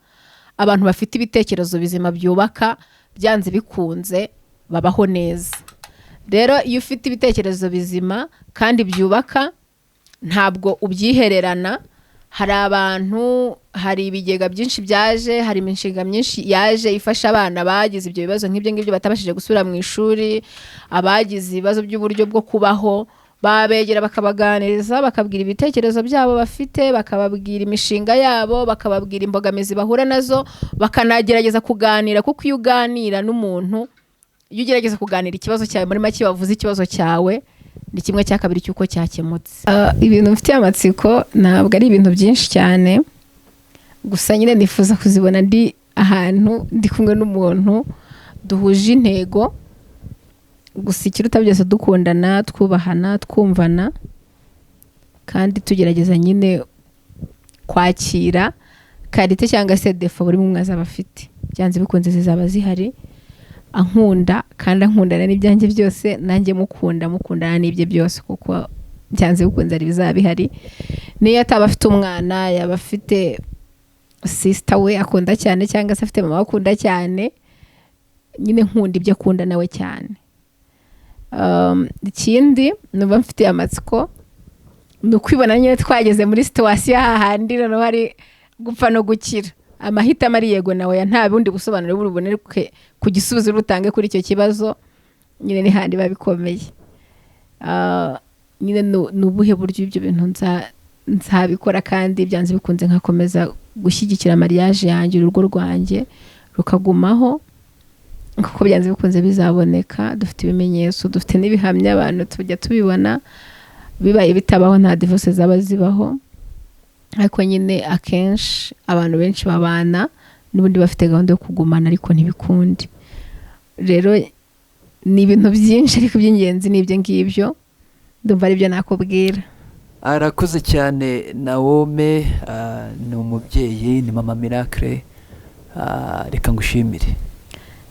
abantu bafite ibitekerezo bizima byubaka, byanze bikunze babaho neza. Rero iyo ufite ibitekerezo bizima kandi byubaka, ntabwo ubyihererana. Hari abantu, hari ibigega byinshi byaje, hari imishinga myinshi yaje ifasha abana bagize ibyo bibazo nk'ibyo ngibyo batabashije gusubira mu ishuri, abagize ibibazo by'uburyo bwo kubaho, babegera bakabaganiriza, bakabwira ibitekerezo byabo bafite, bakababwira imishinga yabo, bakababwira imbogamizi bahura nazo, bakanagerageza kuganira. Kuko iyo uganira n'umuntu, iyo ugerageza kuganira ikibazo cyawe, muri make bavuze ikibazo cyawe, ni kimwe cya kabiri cy'uko cyakemutse. Ibintu mfitiye amatsiko ntabwo ari ibintu byinshi cyane, gusa nyine nifuza kuzibona ndi ahantu ndi kumwe n'umuntu duhuje intego, gusa ikiruta byose dukundana, twubahana, twumvana, kandi tugerageza nyine kwakira karite cyangwa se defo buri umwe azaba afite. Byanze bikunze zizaba zihari, ankunda kandi ankundana n'ibyanjye byose, nanjye mukundana n'ibye byose, kuko byanze bikunze ari bizaba bihari. Niyo ataba afite umwana, yaba afite sister we akunda cyane cyangwa se afite mama akunda cyane, nyine nkunda ibyo akunda nawe cyane. Ikindi numva mfite amatsiko ni ukwibona nyine twageze muri situation hahandi noneho hari gupfa no gukira. Amahitamo ari yego nawe, nta bundi busobanuro burubone ku gisubizo rutange kuri icyo kibazo, nyine ni handi babikomeye. Nyine nubuhe buryo ibyo bintu nzabikora, kandi byanze bikunze nkakomeza gushyigikira mariage yanjye, urugo rwanjye rukagumaho, kuko byanze bikunze bizaboneka. Dufite ibimenyetso, dufite n'ibihamya, abantu tujya tubibona. Bibaye bitabaho nta divorce zaba zibaho, ariko nyine akenshi abantu benshi babana n'ubundi bafite gahunda yo kugumana ariko ntibikundi. Rero ni ibintu byinshi, ariko by'ingenzi ni ibyo ngibyo, ndumva ari byo nakubwira. Arakoze cyane Naome, ni umubyeyi, ni mama Miracle. Reka ngushimire.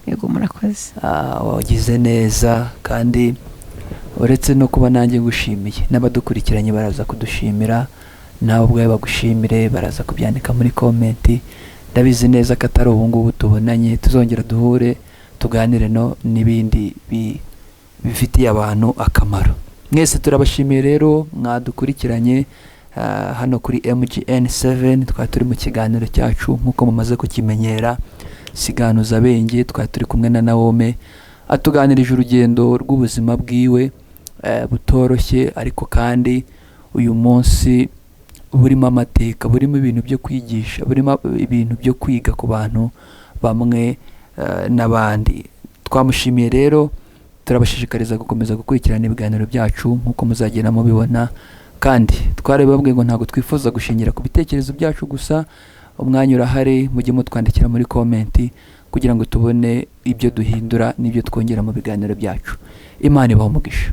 Yego murakoze. Wagize neza, kandi uretse no kuba nanjye ngushimiye, n'abadukurikiranye baraza kudushimira, nawe ubwawe bagushimire, baraza kubyandika muri comment. Ndabizi neza ko atari ubu ngubu tubonanye, tuzongera duhure tuganire no n'ibindi bifitiye abantu akamaro. Mwese turabashimiye rero mwadukurikiranye hano kuri MGN7. Twari turi mu kiganiro cyacu nk'uko mumaze kukimenyera, Siganuza Benge. Twari turi kumwe na Naome, atuganirije urugendo rw'ubuzima bwiwe butoroshye, ariko kandi uyu munsi burimo amateka, burimo ibintu byo kwigisha, burimo ibintu byo kwiga ku bantu bamwe n'abandi. Twamushimiye rero, turabashishikariza gukomeza gukurikirana ibiganiro byacu nk'uko muzagenda mubibona, kandi twarebabwiye ngo ntabwo twifuza gushingira ku bitekerezo byacu gusa. Umwanya urahari, mujye mutwandikira muri comment kugira ngo tubone ibyo duhindura n'ibyo twongera mu biganiro byacu. Imana ibahe umugisha.